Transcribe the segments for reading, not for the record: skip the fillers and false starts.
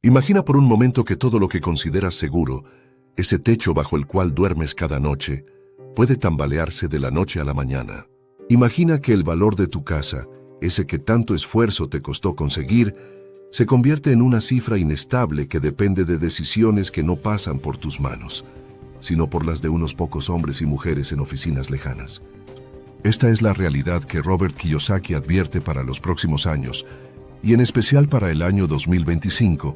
Imagina por un momento que todo lo que consideras seguro, ese techo bajo el cual duermes cada noche, puede tambalearse de la noche a la mañana. Imagina que el valor de tu casa, ese que tanto esfuerzo te costó conseguir, se convierte en una cifra inestable que depende de decisiones que no pasan por tus manos, sino por las de unos pocos hombres y mujeres en oficinas lejanas. Esta es la realidad que Robert Kiyosaki advierte para los próximos años, y en especial para el año 2025,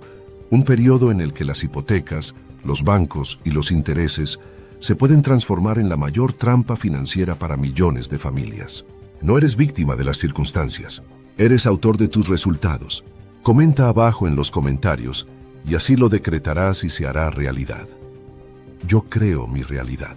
un periodo en el que las hipotecas, los bancos y los intereses se pueden transformar en la mayor trampa financiera para millones de familias. No eres víctima de las circunstancias, eres autor de tus resultados. Comenta abajo en los comentarios y así lo decretarás y se hará realidad. Yo creo mi realidad.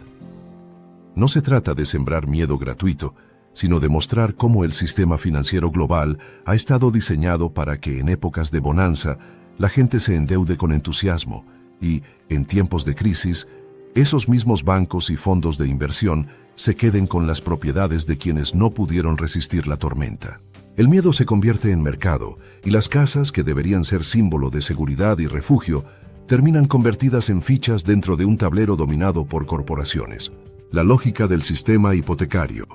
No se trata de sembrar miedo gratuito, sino de mostrar cómo el sistema financiero global ha estado diseñado para que en épocas de bonanza la gente se endeude con entusiasmo y, en tiempos de crisis, esos mismos bancos y fondos de inversión se queden con las propiedades de quienes no pudieron resistir la tormenta. El miedo se convierte en mercado y las casas, que deberían ser símbolo de seguridad y refugio, terminan convertidas en fichas dentro de un tablero dominado por corporaciones. La lógica del sistema hipotecario.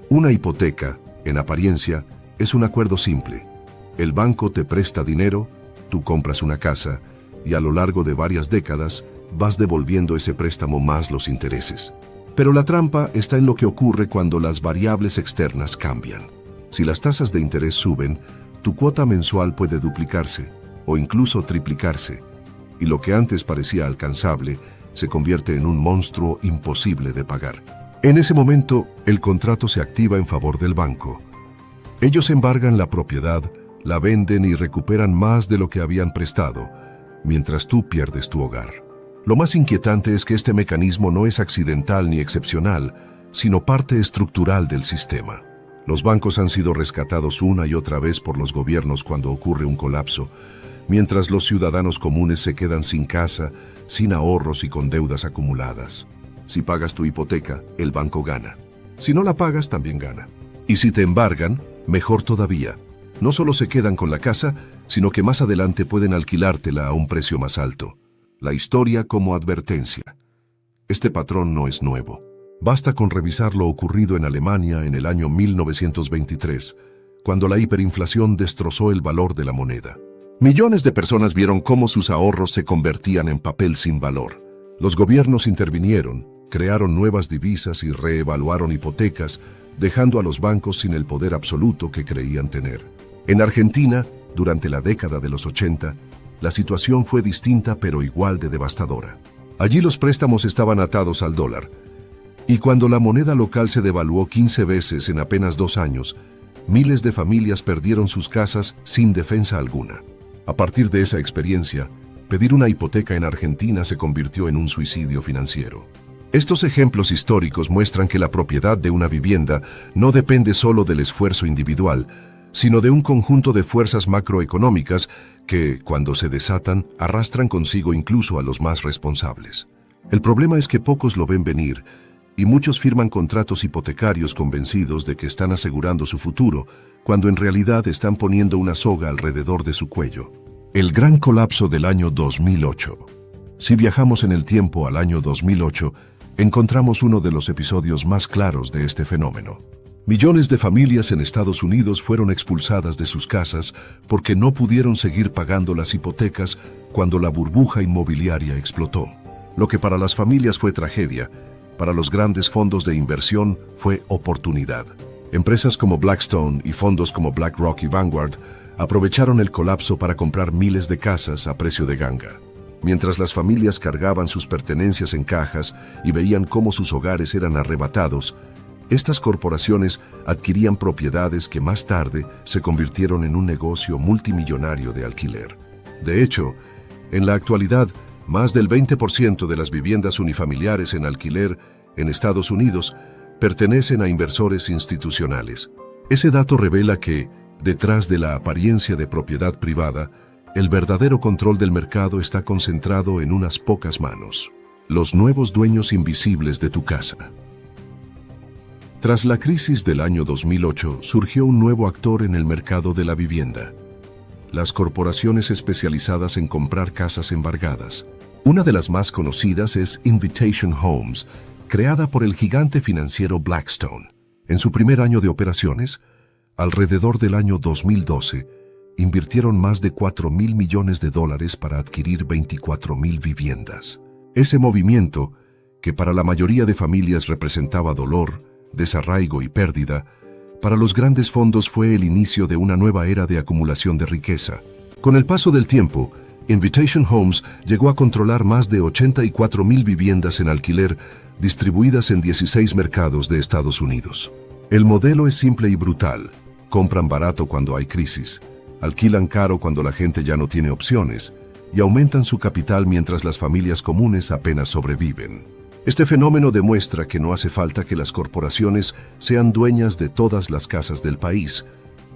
Una hipoteca, en apariencia, es un acuerdo simple. El banco te presta dinero, tú compras una casa y a lo largo de varias décadas vas devolviendo ese préstamo más los intereses. Pero la trampa está en lo que ocurre cuando las variables externas cambian. Si las tasas de interés suben, tu cuota mensual puede duplicarse o incluso triplicarse, y lo que antes parecía alcanzable se convierte en un monstruo imposible de pagar. En ese momento, el contrato se activa en favor del banco. Ellos embargan la propiedad, la venden y recuperan más de lo que habían prestado, mientras tú pierdes tu hogar. Lo más inquietante es que este mecanismo no es accidental ni excepcional, sino parte estructural del sistema. Los bancos han sido rescatados una y otra vez por los gobiernos cuando ocurre un colapso, mientras los ciudadanos comunes se quedan sin casa, sin ahorros y con deudas acumuladas. Si pagas tu hipoteca, el banco gana. Si no la pagas, también gana. Y si te embargan, mejor todavía. No solo se quedan con la casa, sino que más adelante pueden alquilártela a un precio más alto. La historia como advertencia. Este patrón no es nuevo. Basta con revisar lo ocurrido en Alemania en el año 1923, cuando la hiperinflación destrozó el valor de la moneda. Millones de personas vieron cómo sus ahorros se convertían en papel sin valor. Los gobiernos intervinieron, crearon nuevas divisas y reevaluaron hipotecas, dejando a los bancos sin el poder absoluto que creían tener. En Argentina, durante la década de los 80, la situación fue distinta pero igual de devastadora. Allí los préstamos estaban atados al dólar, y cuando la moneda local se devaluó 15 veces en apenas 2 años, miles de familias perdieron sus casas sin defensa alguna. A partir de esa experiencia, pedir una hipoteca en Argentina se convirtió en un suicidio financiero. Estos ejemplos históricos muestran que la propiedad de una vivienda no depende solo del esfuerzo individual, sino de un conjunto de fuerzas macroeconómicas que, cuando se desatan, arrastran consigo incluso a los más responsables. El problema es que pocos lo ven venir, y muchos firman contratos hipotecarios convencidos de que están asegurando su futuro, cuando en realidad están poniendo una soga alrededor de su cuello. El gran colapso del año 2008. Si viajamos en el tiempo al año 2008, encontramos uno de los episodios más claros de este fenómeno. Millones de familias en Estados Unidos fueron expulsadas de sus casas porque no pudieron seguir pagando las hipotecas cuando la burbuja inmobiliaria explotó. Lo que para las familias fue tragedia, para los grandes fondos de inversión fue oportunidad. Empresas como Blackstone y fondos como BlackRock y Vanguard aprovecharon el colapso para comprar miles de casas a precio de ganga. Mientras las familias cargaban sus pertenencias en cajas y veían cómo sus hogares eran arrebatados, estas corporaciones adquirían propiedades que más tarde se convirtieron en un negocio multimillonario de alquiler. De hecho, en la actualidad, más del 20% de las viviendas unifamiliares en alquiler en Estados Unidos pertenecen a inversores institucionales. Ese dato revela que, detrás de la apariencia de propiedad privada, el verdadero control del mercado está concentrado en unas pocas manos. Los nuevos dueños invisibles de tu casa. Tras la crisis del año 2008, surgió un nuevo actor en el mercado de la vivienda: las corporaciones especializadas en comprar casas embargadas. Una de las más conocidas es Invitation Homes, creada por el gigante financiero Blackstone. En su primer año de operaciones, alrededor del año 2012, invirtieron más de $4.000 millones para adquirir 24.000 viviendas. Ese movimiento, que para la mayoría de familias representaba dolor, desarraigo y pérdida, para los grandes fondos fue el inicio de una nueva era de acumulación de riqueza. Con el paso del tiempo, Invitation Homes llegó a controlar más de 84.000 viviendas en alquiler distribuidas en 16 mercados de Estados Unidos. El modelo es simple y brutal. Compran barato cuando hay crisis, alquilan caro cuando la gente ya no tiene opciones y aumentan su capital mientras las familias comunes apenas sobreviven. Este fenómeno demuestra que no hace falta que las corporaciones sean dueñas de todas las casas del país.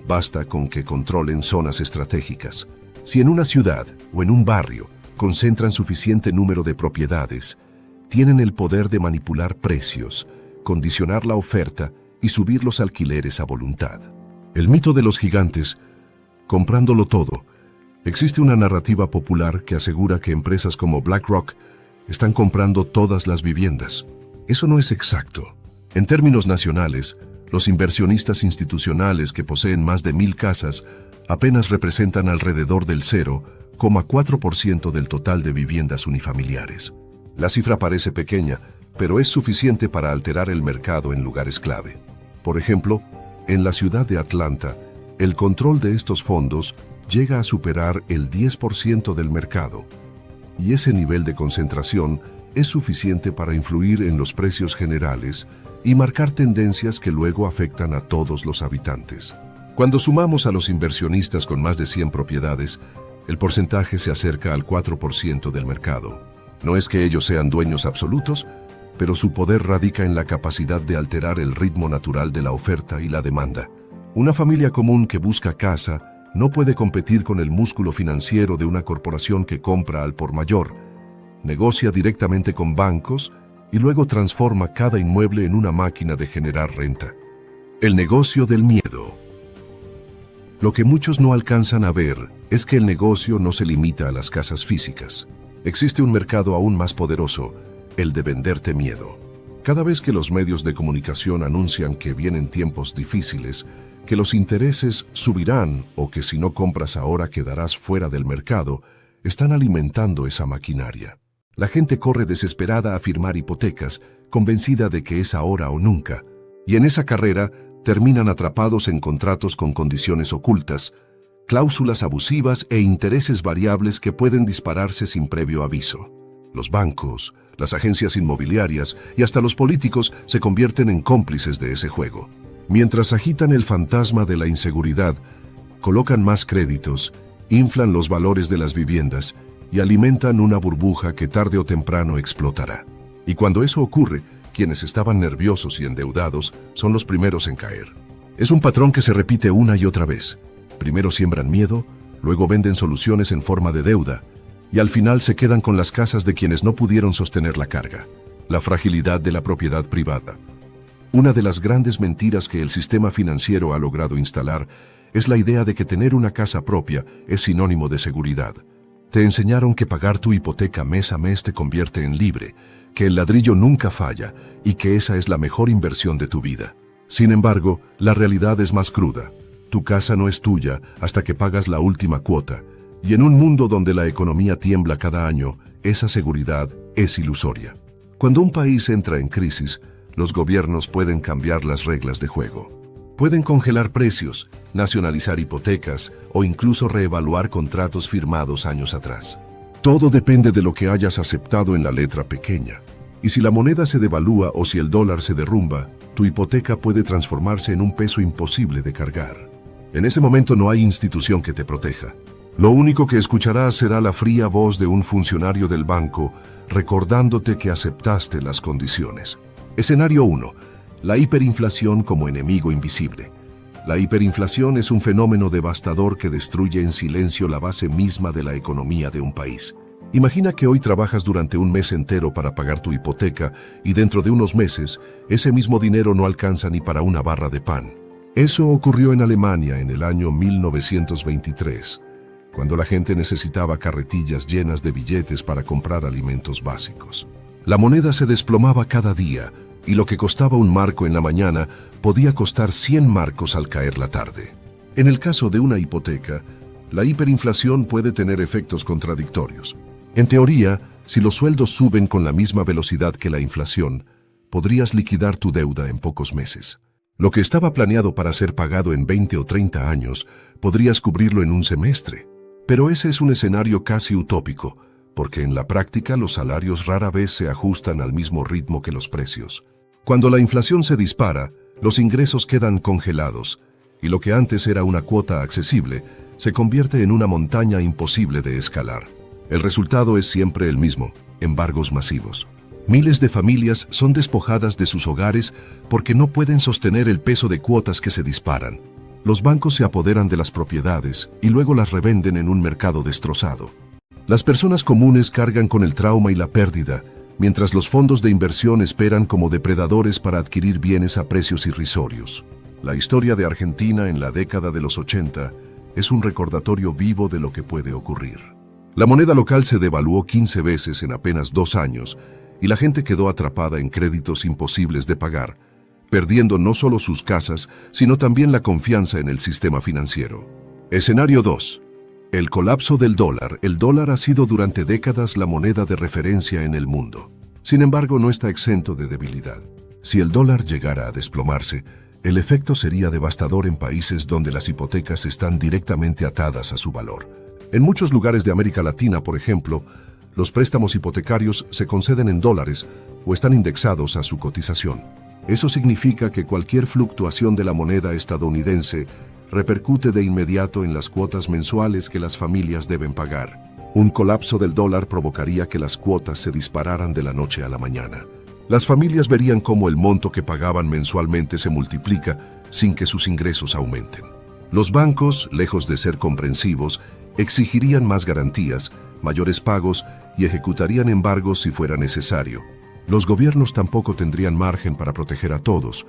Basta con que controlen zonas estratégicas. Si en una ciudad o en un barrio concentran suficiente número de propiedades, tienen el poder de manipular precios, condicionar la oferta y subir los alquileres a voluntad. El mito de los gigantes, comprándolo todo. Existe una narrativa popular que asegura que empresas como BlackRock están comprando todas las viviendas. Eso no es exacto. En términos nacionales, los inversionistas institucionales que poseen más de 1.000 casas apenas representan alrededor del 0,4% del total de viviendas unifamiliares. La cifra parece pequeña, pero es suficiente para alterar el mercado en lugares clave. Por ejemplo, en la ciudad de Atlanta, el control de estos fondos llega a superar el 10% del mercado. Y ese nivel de concentración es suficiente para influir en los precios generales y marcar tendencias que luego afectan a todos los habitantes. Cuando sumamos a los inversionistas con más de 100 propiedades, el porcentaje se acerca al 4% del mercado. No es que ellos sean dueños absolutos, pero su poder radica en la capacidad de alterar el ritmo natural de la oferta y la demanda. Una familia común que busca casa no puede competir con el músculo financiero de una corporación que compra al por mayor, negocia directamente con bancos y luego transforma cada inmueble en una máquina de generar renta. El negocio del miedo. Lo que muchos no alcanzan a ver es que el negocio no se limita a las casas físicas. Existe un mercado aún más poderoso, el de venderte miedo. Cada vez que los medios de comunicación anuncian que vienen tiempos difíciles, que los intereses subirán o que si no compras ahora quedarás fuera del mercado, están alimentando esa maquinaria. La gente corre desesperada a firmar hipotecas, convencida de que es ahora o nunca, y en esa carrera terminan atrapados en contratos con condiciones ocultas, cláusulas abusivas e intereses variables que pueden dispararse sin previo aviso. Los bancos, las agencias inmobiliarias y hasta los políticos se convierten en cómplices de ese juego. Mientras agitan el fantasma de la inseguridad, colocan más créditos, inflan los valores de las viviendas y alimentan una burbuja que tarde o temprano explotará. Y cuando eso ocurre, quienes estaban nerviosos y endeudados son los primeros en caer. Es un patrón que se repite una y otra vez. Primero siembran miedo, luego venden soluciones en forma de deuda, y al final se quedan con las casas de quienes no pudieron sostener la carga. La fragilidad de la propiedad privada. Una de las grandes mentiras que el sistema financiero ha logrado instalar es la idea de que tener una casa propia es sinónimo de seguridad. Te enseñaron que pagar tu hipoteca mes a mes te convierte en libre, que el ladrillo nunca falla y que esa es la mejor inversión de tu vida. Sin embargo, la realidad es más cruda. Tu casa no es tuya hasta que pagas la última cuota, y en un mundo donde la economía tiembla cada año, esa seguridad es ilusoria. Cuando un país entra en crisis, los gobiernos pueden cambiar las reglas de juego. Pueden congelar precios, nacionalizar hipotecas o incluso reevaluar contratos firmados años atrás. Todo depende de lo que hayas aceptado en la letra pequeña. Y si la moneda se devalúa o si el dólar se derrumba, tu hipoteca puede transformarse en un peso imposible de cargar. En ese momento no hay institución que te proteja. Lo único que escucharás será la fría voz de un funcionario del banco recordándote que aceptaste las condiciones. Escenario 1. La hiperinflación como enemigo invisible. La hiperinflación es un fenómeno devastador que destruye en silencio la base misma de la economía de un país. Imagina que hoy trabajas durante un mes entero para pagar tu hipoteca y dentro de unos meses, ese mismo dinero no alcanza ni para una barra de pan. Eso ocurrió en Alemania en el año 1923. cuando la gente necesitaba carretillas llenas de billetes para comprar alimentos básicos. La moneda se desplomaba cada día y lo que costaba un marco en la mañana podía costar 100 marcos al caer la tarde. En el caso de una hipoteca, la hiperinflación puede tener efectos contradictorios. En teoría, si los sueldos suben con la misma velocidad que la inflación, podrías liquidar tu deuda en pocos meses. Lo que estaba planeado para ser pagado en 20 o 30 años, podrías cubrirlo en un semestre. Pero ese es un escenario casi utópico, porque en la práctica los salarios rara vez se ajustan al mismo ritmo que los precios. Cuando la inflación se dispara, los ingresos quedan congelados, y lo que antes era una cuota accesible, se convierte en una montaña imposible de escalar. El resultado es siempre el mismo: embargos masivos. Miles de familias son despojadas de sus hogares porque no pueden sostener el peso de cuotas que se disparan. Los bancos se apoderan de las propiedades y luego las revenden en un mercado destrozado. Las personas comunes cargan con el trauma y la pérdida, mientras los fondos de inversión esperan como depredadores para adquirir bienes a precios irrisorios. La historia de Argentina en la década de los 80 es un recordatorio vivo de lo que puede ocurrir. La moneda local se devaluó 15 veces en apenas 2 años y la gente quedó atrapada en créditos imposibles de pagar, perdiendo no solo sus casas, sino también la confianza en el sistema financiero. Escenario 2. El colapso del dólar. El dólar ha sido durante décadas la moneda de referencia en el mundo. Sin embargo, no está exento de debilidad. Si el dólar llegara a desplomarse, el efecto sería devastador en países donde las hipotecas están directamente atadas a su valor. En muchos lugares de América Latina, por ejemplo, los préstamos hipotecarios se conceden en dólares o están indexados a su cotización. Eso significa que cualquier fluctuación de la moneda estadounidense repercute de inmediato en las cuotas mensuales que las familias deben pagar. Un colapso del dólar provocaría que las cuotas se dispararan de la noche a la mañana. Las familias verían cómo el monto que pagaban mensualmente se multiplica sin que sus ingresos aumenten. Los bancos, lejos de ser comprensivos, exigirían más garantías, mayores pagos y ejecutarían embargos si fuera necesario. Los gobiernos tampoco tendrían margen para proteger a todos,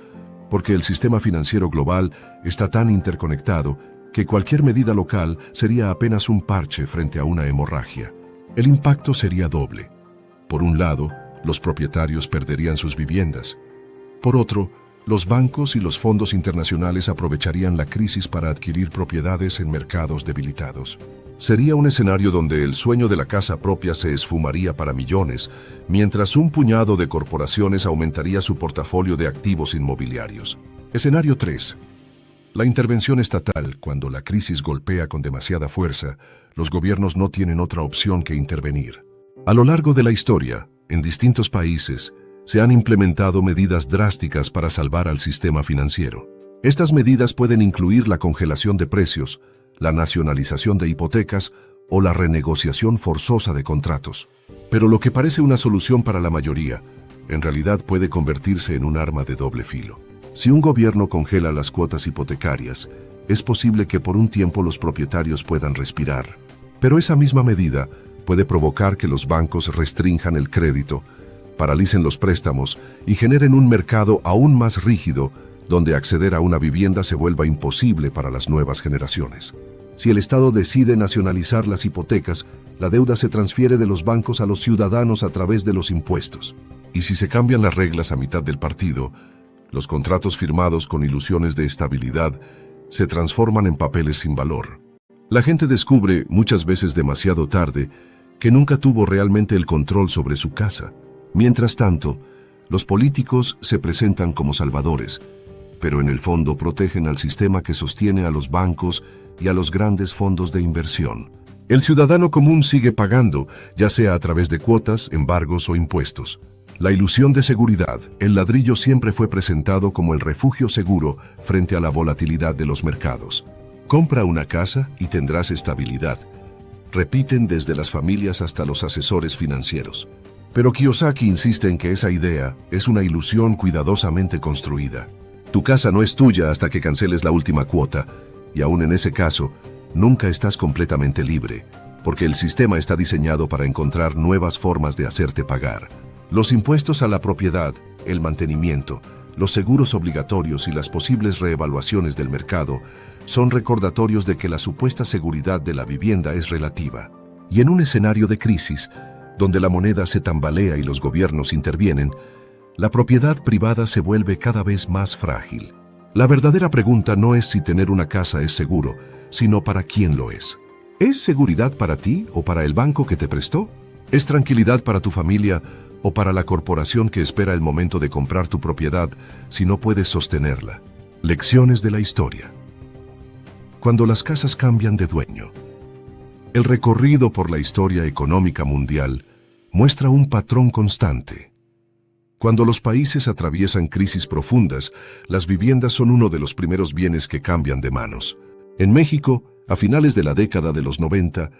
porque el sistema financiero global está tan interconectado que cualquier medida local sería apenas un parche frente a una hemorragia. El impacto sería doble. Por un lado, los propietarios perderían sus viviendas. Por otro, los bancos y los fondos internacionales aprovecharían la crisis para adquirir propiedades en mercados debilitados. Sería un escenario donde el sueño de la casa propia se esfumaría para millones, mientras un puñado de corporaciones aumentaría su portafolio de activos inmobiliarios. Escenario 3. La intervención estatal. Cuando la crisis golpea con demasiada fuerza, los gobiernos no tienen otra opción que intervenir. A lo largo de la historia, en distintos países, se han implementado medidas drásticas para salvar al sistema financiero. Estas medidas pueden incluir la congelación de precios, la nacionalización de hipotecas o la renegociación forzosa de contratos. Pero lo que parece una solución para la mayoría, en realidad puede convertirse en un arma de doble filo. Si un gobierno congela las cuotas hipotecarias, es posible que por un tiempo los propietarios puedan respirar. Pero esa misma medida puede provocar que los bancos restrinjan el crédito, paralicen los préstamos y generen un mercado aún más rígido donde acceder a una vivienda se vuelva imposible para las nuevas generaciones. Si el Estado decide nacionalizar las hipotecas, la deuda se transfiere de los bancos a los ciudadanos a través de los impuestos. Y si se cambian las reglas a mitad del partido, los contratos firmados con ilusiones de estabilidad se transforman en papeles sin valor. La gente descubre, muchas veces demasiado tarde, que nunca tuvo realmente el control sobre su casa. Mientras tanto, los políticos se presentan como salvadores, pero en el fondo protegen al sistema que sostiene a los bancos y a los grandes fondos de inversión. El ciudadano común sigue pagando, ya sea a través de cuotas, embargos o impuestos. La ilusión de seguridad. El ladrillo siempre fue presentado como el refugio seguro frente a la volatilidad de los mercados. Compra una casa y tendrás estabilidad. Repiten desde las familias hasta los asesores financieros. Pero Kiyosaki insiste en que esa idea es una ilusión cuidadosamente construida. Tu casa no es tuya hasta que canceles la última cuota, y aún en ese caso, nunca estás completamente libre, porque el sistema está diseñado para encontrar nuevas formas de hacerte pagar. Los impuestos a la propiedad, el mantenimiento, los seguros obligatorios y las posibles reevaluaciones del mercado son recordatorios de que la supuesta seguridad de la vivienda es relativa. Y en un escenario de crisis, donde la moneda se tambalea y los gobiernos intervienen, la propiedad privada se vuelve cada vez más frágil. La verdadera pregunta no es si tener una casa es seguro, sino para quién lo es. ¿Es seguridad para ti o para el banco que te prestó? ¿Es tranquilidad para tu familia o para la corporación que espera el momento de comprar tu propiedad si no puedes sostenerla? Lecciones de la historia. Cuando las casas cambian de dueño. El recorrido por la historia económica mundial muestra un patrón constante. Cuando los países atraviesan crisis profundas, las viviendas son uno de los primeros bienes que cambian de manos. En México, a finales de la década de los 90,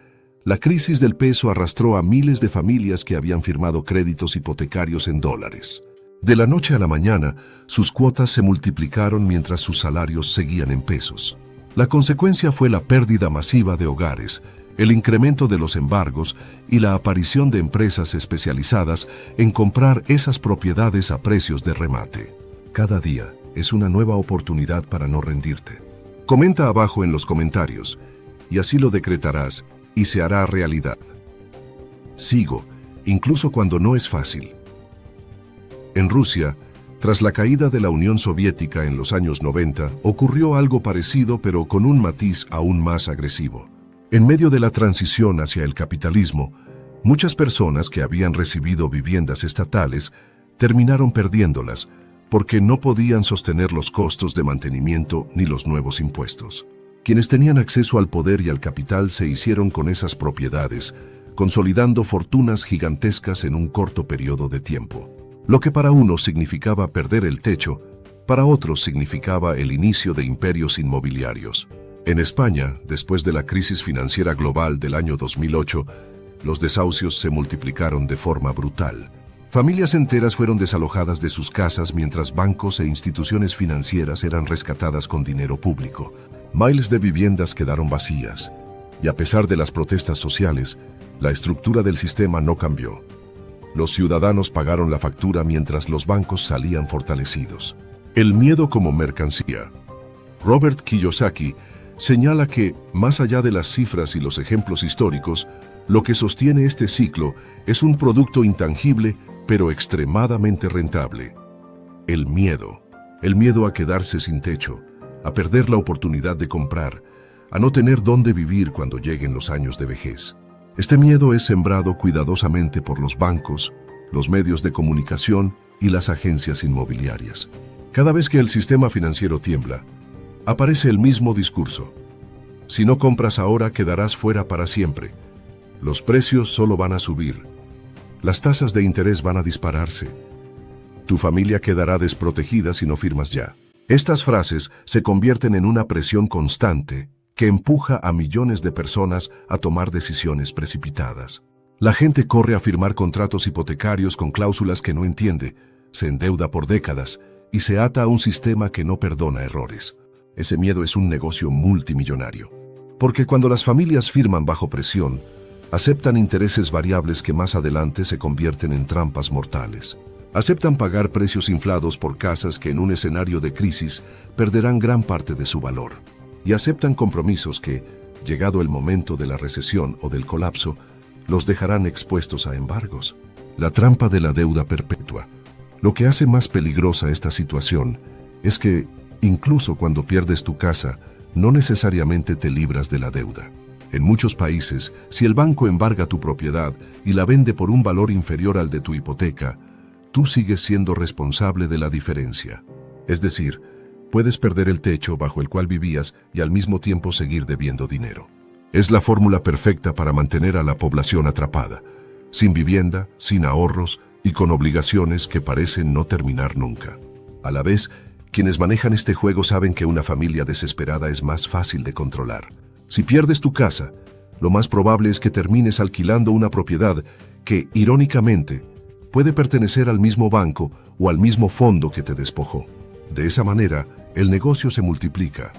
la crisis del peso arrastró a miles de familias que habían firmado créditos hipotecarios en dólares. De la noche a la mañana, sus cuotas se multiplicaron mientras sus salarios seguían en pesos. La consecuencia fue la pérdida masiva de hogares, el incremento de los embargos y la aparición de empresas especializadas en comprar esas propiedades a precios de remate. Cada día es una nueva oportunidad para no rendirte. Comenta abajo en los comentarios, y así lo decretarás y se hará realidad. Sigo, incluso cuando no es fácil. En Rusia, tras la caída de la Unión Soviética en los años 90, ocurrió algo parecido pero con un matiz aún más agresivo. En medio de la transición hacia el capitalismo, muchas personas que habían recibido viviendas estatales terminaron perdiéndolas porque no podían sostener los costos de mantenimiento ni los nuevos impuestos. Quienes tenían acceso al poder y al capital se hicieron con esas propiedades, consolidando fortunas gigantescas en un corto periodo de tiempo. Lo que para unos significaba perder el techo, para otros significaba el inicio de imperios inmobiliarios. En España, después de la crisis financiera global del año 2008, los desahucios se multiplicaron de forma brutal. Familias enteras fueron desalojadas de sus casas mientras bancos e instituciones financieras eran rescatadas con dinero público. Miles de viviendas quedaron vacías, y a pesar de las protestas sociales, la estructura del sistema no cambió. Los ciudadanos pagaron la factura mientras los bancos salían fortalecidos. El miedo como mercancía. Robert Kiyosaki señala que, más allá de las cifras y los ejemplos históricos, lo que sostiene este ciclo es un producto intangible pero extremadamente rentable. El miedo a quedarse sin techo, a perder la oportunidad de comprar, a no tener dónde vivir cuando lleguen los años de vejez. Este miedo es sembrado cuidadosamente por los bancos, los medios de comunicación y las agencias inmobiliarias. Cada vez que el sistema financiero tiembla, aparece el mismo discurso. Si no compras ahora, quedarás fuera para siempre. Los precios solo van a subir. Las tasas de interés van a dispararse. Tu familia quedará desprotegida si no firmas ya. Estas frases se convierten en una presión constante que empuja a millones de personas a tomar decisiones precipitadas. La gente corre a firmar contratos hipotecarios con cláusulas que no entiende, se endeuda por décadas y se ata a un sistema que no perdona errores. Ese miedo es un negocio multimillonario. Porque cuando las familias firman bajo presión, aceptan intereses variables que más adelante se convierten en trampas mortales. Aceptan pagar precios inflados por casas que en un escenario de crisis perderán gran parte de su valor. Y aceptan compromisos que, llegado el momento de la recesión o del colapso, los dejarán expuestos a embargos. La trampa de la deuda perpetua. Lo que hace más peligrosa esta situación es que, incluso cuando pierdes tu casa, no necesariamente te libras de la deuda. En muchos países, si el banco embarga tu propiedad y la vende por un valor inferior al de tu hipoteca, tú sigues siendo responsable de la diferencia. Es decir, puedes perder el techo bajo el cual vivías y al mismo tiempo seguir debiendo dinero. Es la fórmula perfecta para mantener a la población atrapada, sin vivienda, sin ahorros y con obligaciones que parecen no terminar nunca. A la vez, quienes manejan este juego saben que una familia desesperada es más fácil de controlar. Si pierdes tu casa, lo más probable es que termines alquilando una propiedad que, irónicamente, puede pertenecer al mismo banco o al mismo fondo que te despojó. De esa manera, el negocio se multiplica.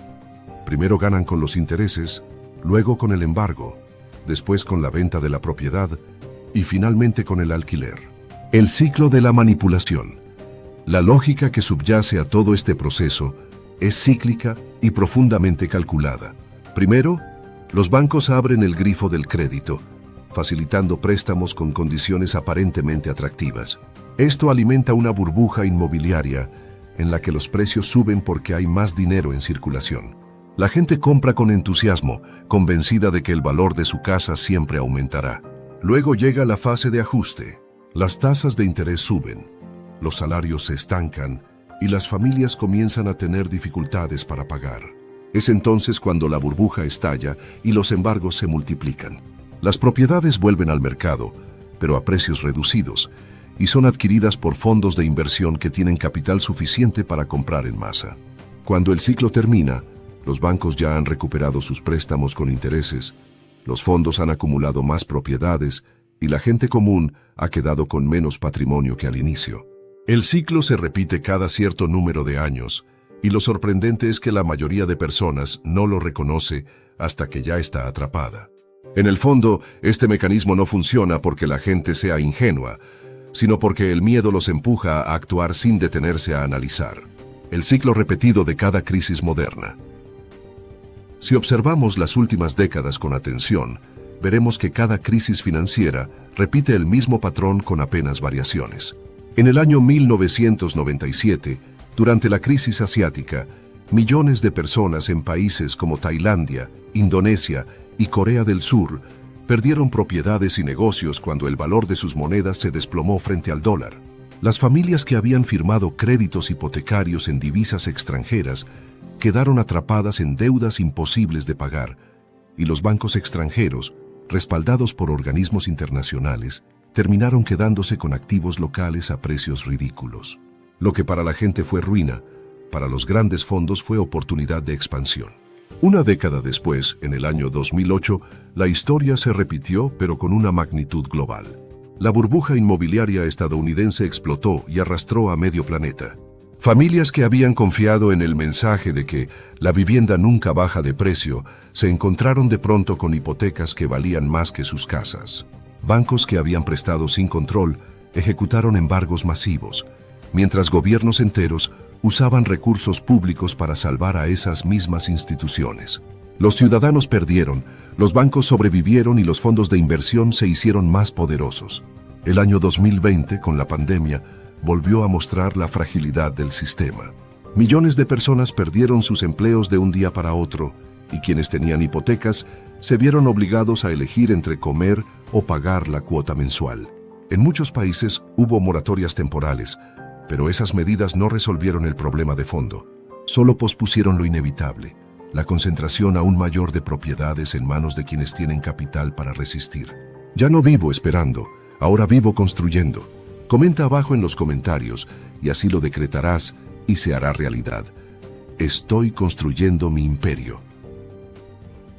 Primero ganan con los intereses, luego con el embargo, después con la venta de la propiedad y finalmente con el alquiler. El ciclo de la manipulación. La lógica que subyace a todo este proceso es cíclica y profundamente calculada. Primero, los bancos abren el grifo del crédito, facilitando préstamos con condiciones aparentemente atractivas. Esto alimenta una burbuja inmobiliaria en la que los precios suben porque hay más dinero en circulación. La gente compra con entusiasmo, convencida de que el valor de su casa siempre aumentará. Luego llega la fase de ajuste. Las tasas de interés suben, los salarios se estancan y las familias comienzan a tener dificultades para pagar. Es entonces cuando la burbuja estalla y los embargos se multiplican. Las propiedades vuelven al mercado, pero a precios reducidos, y son adquiridas por fondos de inversión que tienen capital suficiente para comprar en masa. Cuando el ciclo termina, los bancos ya han recuperado sus préstamos con intereses, los fondos han acumulado más propiedades y la gente común ha quedado con menos patrimonio que al inicio. El ciclo se repite cada cierto número de años, y lo sorprendente es que la mayoría de personas no lo reconoce hasta que ya está atrapada. En el fondo, este mecanismo no funciona porque la gente sea ingenua, sino porque el miedo los empuja a actuar sin detenerse a analizar. El ciclo repetido de cada crisis moderna. Si observamos las últimas décadas con atención, veremos que cada crisis financiera repite el mismo patrón con apenas variaciones. En el año 1997, durante la crisis asiática, millones de personas en países como Tailandia, Indonesia y Corea del Sur perdieron propiedades y negocios cuando el valor de sus monedas se desplomó frente al dólar. Las familias que habían firmado créditos hipotecarios en divisas extranjeras quedaron atrapadas en deudas imposibles de pagar, y los bancos extranjeros, respaldados por organismos internacionales, terminaron quedándose con activos locales a precios ridículos. Lo que para la gente fue ruina, para los grandes fondos fue oportunidad de expansión. Una década después, en el año 2008, la historia se repitió, pero con una magnitud global. La burbuja inmobiliaria estadounidense explotó y arrastró a medio planeta. Familias que habían confiado en el mensaje de que la vivienda nunca baja de precio, se encontraron de pronto con hipotecas que valían más que sus casas. Bancos que habían prestado sin control ejecutaron embargos masivos, mientras gobiernos enteros usaban recursos públicos para salvar a esas mismas instituciones. Los ciudadanos perdieron, los bancos sobrevivieron y los fondos de inversión se hicieron más poderosos. El año 2020, con la pandemia, volvió a mostrar la fragilidad del sistema. Millones de personas perdieron sus empleos de un día para otro, y quienes tenían hipotecas se vieron obligados a elegir entre comer o pagar la cuota mensual. En muchos países hubo moratorias temporales, pero esas medidas no resolvieron el problema de fondo. Solo pospusieron lo inevitable, la concentración aún mayor de propiedades en manos de quienes tienen capital para resistir. Ya no vivo esperando, ahora vivo construyendo. Comenta abajo en los comentarios y así lo decretarás y se hará realidad. Estoy construyendo mi imperio.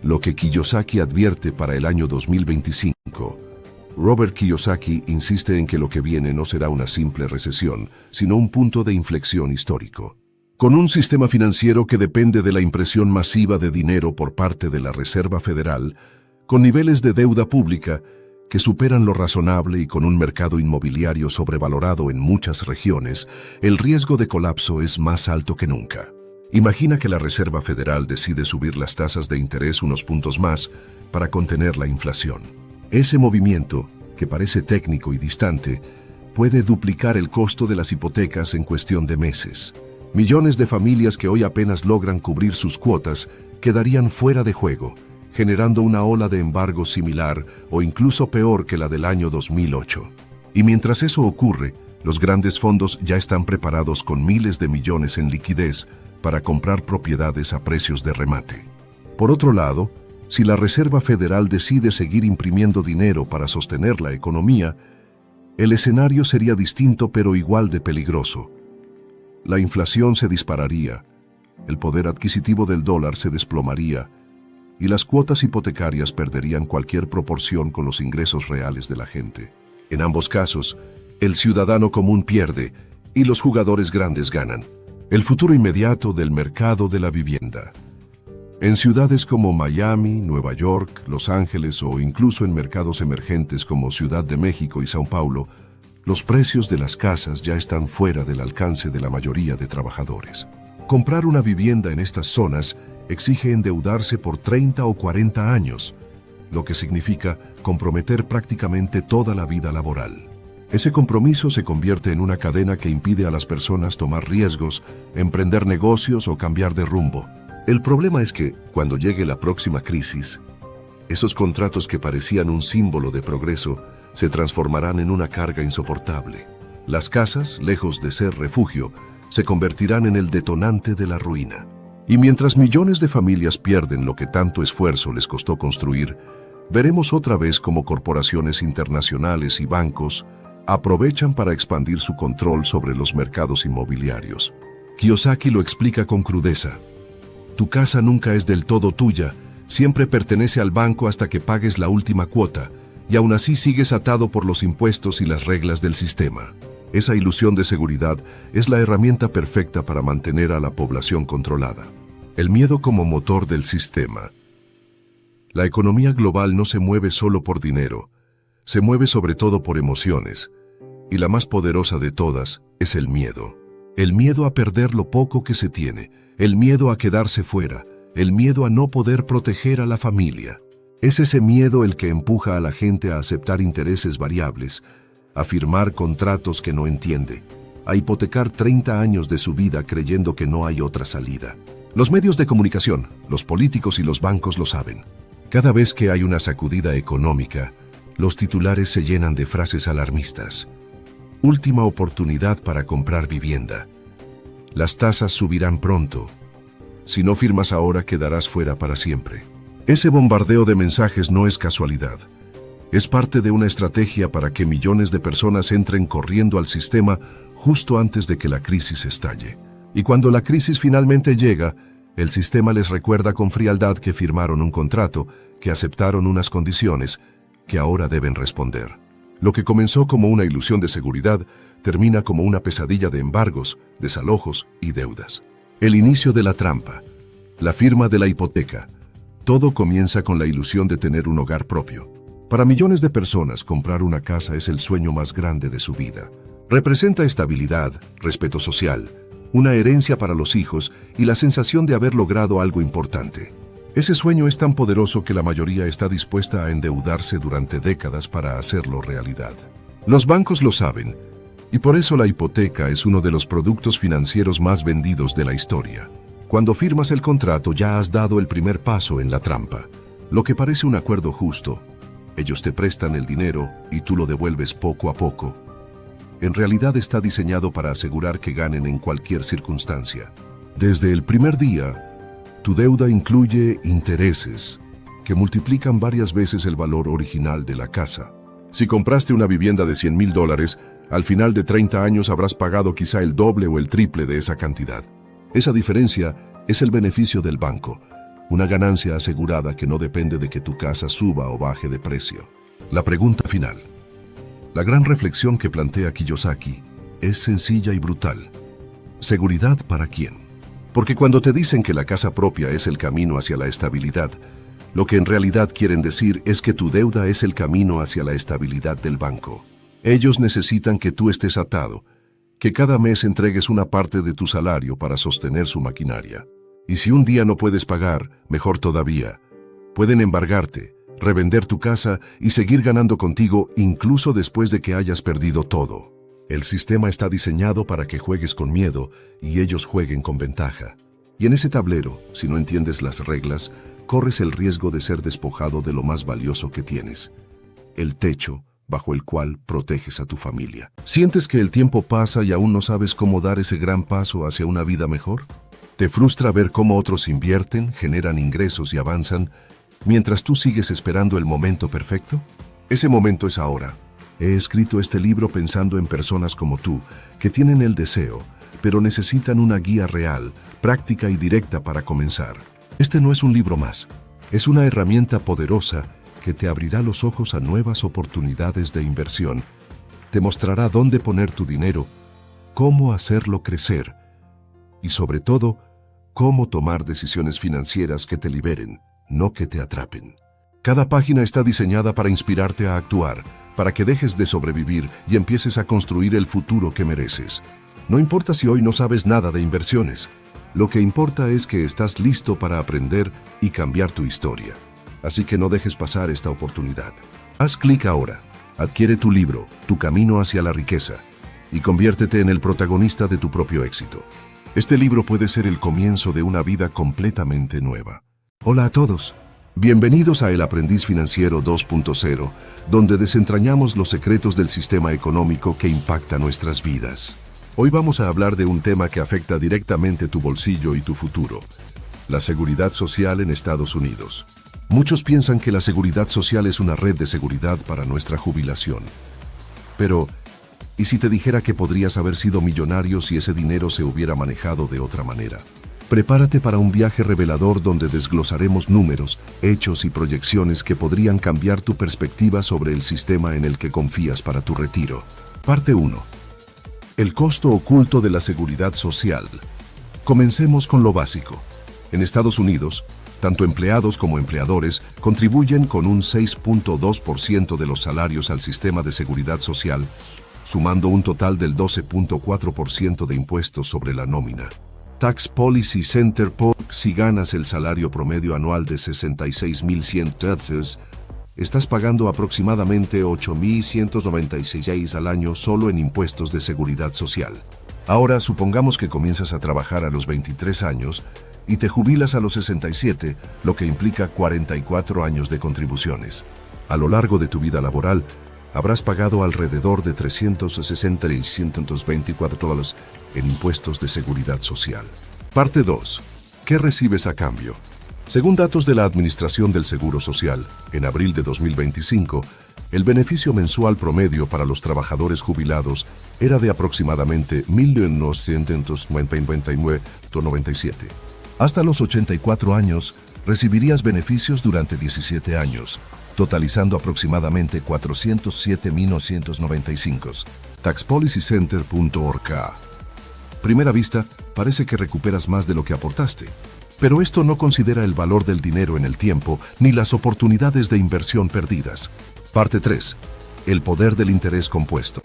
Lo que Kiyosaki advierte para el año 2025. Robert Kiyosaki insiste en que lo que viene no será una simple recesión, sino un punto de inflexión histórico. Con un sistema financiero que depende de la impresión masiva de dinero por parte de la Reserva Federal, con niveles de deuda pública que superan lo razonable y con un mercado inmobiliario sobrevalorado en muchas regiones, el riesgo de colapso es más alto que nunca. Imagina que la Reserva Federal decide subir las tasas de interés unos puntos más para contener la inflación. Ese movimiento, que parece técnico y distante, puede duplicar el costo de las hipotecas en cuestión de meses. Millones de familias que hoy apenas logran cubrir sus cuotas quedarían fuera de juego, generando una ola de embargos similar o incluso peor que la del año 2008. Y mientras eso ocurre, los grandes fondos ya están preparados con miles de millones en liquidez para comprar propiedades a precios de remate. Por otro lado, si la Reserva Federal decide seguir imprimiendo dinero para sostener la economía, el escenario sería distinto pero igual de peligroso. La inflación se dispararía, el poder adquisitivo del dólar se desplomaría y las cuotas hipotecarias perderían cualquier proporción con los ingresos reales de la gente. En ambos casos, el ciudadano común pierde y los jugadores grandes ganan. El futuro inmediato del mercado de la vivienda. En ciudades como Miami, Nueva York, Los Ángeles o incluso en mercados emergentes como Ciudad de México y São Paulo, Los precios de las casas ya están fuera del alcance de la mayoría de trabajadores. Comprar una vivienda en estas zonas exige endeudarse por 30 o 40 años, lo que significa comprometer prácticamente toda la vida laboral. Ese compromiso se convierte en una cadena que impide a las personas tomar riesgos, emprender negocios o cambiar de rumbo. El problema es que, cuando llegue la próxima crisis, esos contratos que parecían un símbolo de progreso se transformarán en una carga insoportable. Las casas, lejos de ser refugio, se convertirán en el detonante de la ruina. Y mientras millones de familias pierden lo que tanto esfuerzo les costó construir, veremos otra vez cómo corporaciones internacionales y bancos aprovechan para expandir su control sobre los mercados inmobiliarios. Kiyosaki lo explica con crudeza. Tu casa nunca es del todo tuya, siempre pertenece al banco hasta que pagues la última cuota, y aún así sigues atado por los impuestos y las reglas del sistema. Esa ilusión de seguridad es la herramienta perfecta para mantener a la población controlada. El miedo como motor del sistema. La economía global no se mueve solo por dinero, se mueve sobre todo por emociones, y la más poderosa de todas es el miedo. El miedo a perder lo poco que se tiene, el miedo a quedarse fuera, el miedo a no poder proteger a la familia. Es ese miedo el que empuja a la gente a aceptar intereses variables, a firmar contratos que no entiende, a hipotecar 30 años de su vida creyendo que no hay otra salida. Los medios de comunicación, los políticos y los bancos lo saben. Cada vez que hay una sacudida económica, los titulares se llenan de frases alarmistas. Última oportunidad para comprar vivienda. Las tasas subirán pronto. Si no firmas ahora, quedarás fuera para siempre. Ese bombardeo de mensajes no es casualidad. Es parte de una estrategia para que millones de personas entren corriendo al sistema justo antes de que la crisis estalle. Y cuando la crisis finalmente llega, el sistema les recuerda con frialdad que firmaron un contrato, que aceptaron unas condiciones, que ahora deben responder. Lo que comenzó como una ilusión de seguridad termina como una pesadilla de embargos, desalojos y deudas. El inicio de la trampa, la firma de la hipoteca, todo comienza con la ilusión de tener un hogar propio. Para millones de personas, comprar una casa es el sueño más grande de su vida. Representa estabilidad, respeto social, una herencia para los hijos y la sensación de haber logrado algo importante. Ese sueño es tan poderoso que la mayoría está dispuesta a endeudarse durante décadas para hacerlo realidad. Los bancos lo saben, y por eso la hipoteca es uno de los productos financieros más vendidos de la historia. Cuando firmas el contrato ya has dado el primer paso en la trampa. Lo que parece un acuerdo justo, ellos te prestan el dinero y tú lo devuelves poco a poco. En realidad está diseñado para asegurar que ganen en cualquier circunstancia. Desde el primer día, tu deuda incluye intereses que multiplican varias veces el valor original de la casa. Si compraste una vivienda de $100,000, al final de 30 años habrás pagado quizá el doble o el triple de esa cantidad. Esa diferencia es el beneficio del banco, una ganancia asegurada que no depende de que tu casa suba o baje de precio. La pregunta final. La gran reflexión que plantea Kiyosaki es sencilla y brutal. ¿Seguridad para quién? Porque cuando te dicen que la casa propia es el camino hacia la estabilidad, lo que en realidad quieren decir es que tu deuda es el camino hacia la estabilidad del banco. Ellos necesitan que tú estés atado, que cada mes entregues una parte de tu salario para sostener su maquinaria. Y si un día no puedes pagar, mejor todavía, pueden embargarte, revender tu casa y seguir ganando contigo incluso después de que hayas perdido todo. El sistema está diseñado para que juegues con miedo y ellos jueguen con ventaja. Y en ese tablero, si no entiendes las reglas, corres el riesgo de ser despojado de lo más valioso que tienes, el techo bajo el cual proteges a tu familia. ¿Sientes que el tiempo pasa y aún no sabes cómo dar ese gran paso hacia una vida mejor? ¿Te frustra ver cómo otros invierten, generan ingresos y avanzan, mientras tú sigues esperando el momento perfecto? Ese momento es ahora. He escrito este libro pensando en personas como tú, que tienen el deseo, pero necesitan una guía real, práctica y directa para comenzar. Este no es un libro más, es una herramienta poderosa que te abrirá los ojos a nuevas oportunidades de inversión, te mostrará dónde poner tu dinero, cómo hacerlo crecer y sobre todo, cómo tomar decisiones financieras que te liberen, no que te atrapen. Cada página está diseñada para inspirarte a actuar, para que dejes de sobrevivir y empieces a construir el futuro que mereces. No importa si hoy no sabes nada de inversiones. Lo que importa es que estás listo para aprender y cambiar tu historia. Así que no dejes pasar esta oportunidad. Haz clic ahora. Adquiere tu libro, Tu camino hacia la riqueza, y conviértete en el protagonista de tu propio éxito. Este libro puede ser el comienzo de una vida completamente nueva. Hola a todos. Bienvenidos a El Aprendiz Financiero 2.0, donde desentrañamos los secretos del sistema económico que impacta nuestras vidas. Hoy vamos a hablar de un tema que afecta directamente tu bolsillo y tu futuro: la seguridad social en Estados Unidos. Muchos piensan que la seguridad social es una red de seguridad para nuestra jubilación. Pero, ¿y si te dijera que podrías haber sido millonario si ese dinero se hubiera manejado de otra manera? Prepárate para un viaje revelador donde desglosaremos números, hechos y proyecciones que podrían cambiar tu perspectiva sobre el sistema en el que confías para tu retiro. Parte 1. El costo oculto de la seguridad social. Comencemos con lo básico. En Estados Unidos, tanto empleados como empleadores contribuyen con un 6.2% de los salarios al sistema de seguridad social, sumando un total del 12.4% de impuestos sobre la nómina. Tax Policy Center POC: si ganas el salario promedio anual de $66,100, estás pagando aproximadamente $8,196 al año solo en impuestos de seguridad social. Ahora, supongamos que comienzas a trabajar a los 23 años y te jubilas a los 67, lo que implica 44 años de contribuciones. A lo largo de tu vida laboral, habrás pagado alrededor de $360,124 en impuestos de seguridad social. Parte 2. ¿Qué recibes a cambio? Según datos de la Administración del Seguro Social, en abril de 2025, el beneficio mensual promedio para los trabajadores jubilados era de aproximadamente $1,999,97. Hasta los 84 años, recibirías beneficios durante 17 años, totalizando aproximadamente $407,995. TaxPolicyCenter.org. Primera vista, parece que recuperas más de lo que aportaste. Pero esto no considera el valor del dinero en el tiempo ni las oportunidades de inversión perdidas. Parte 3. El poder del interés compuesto.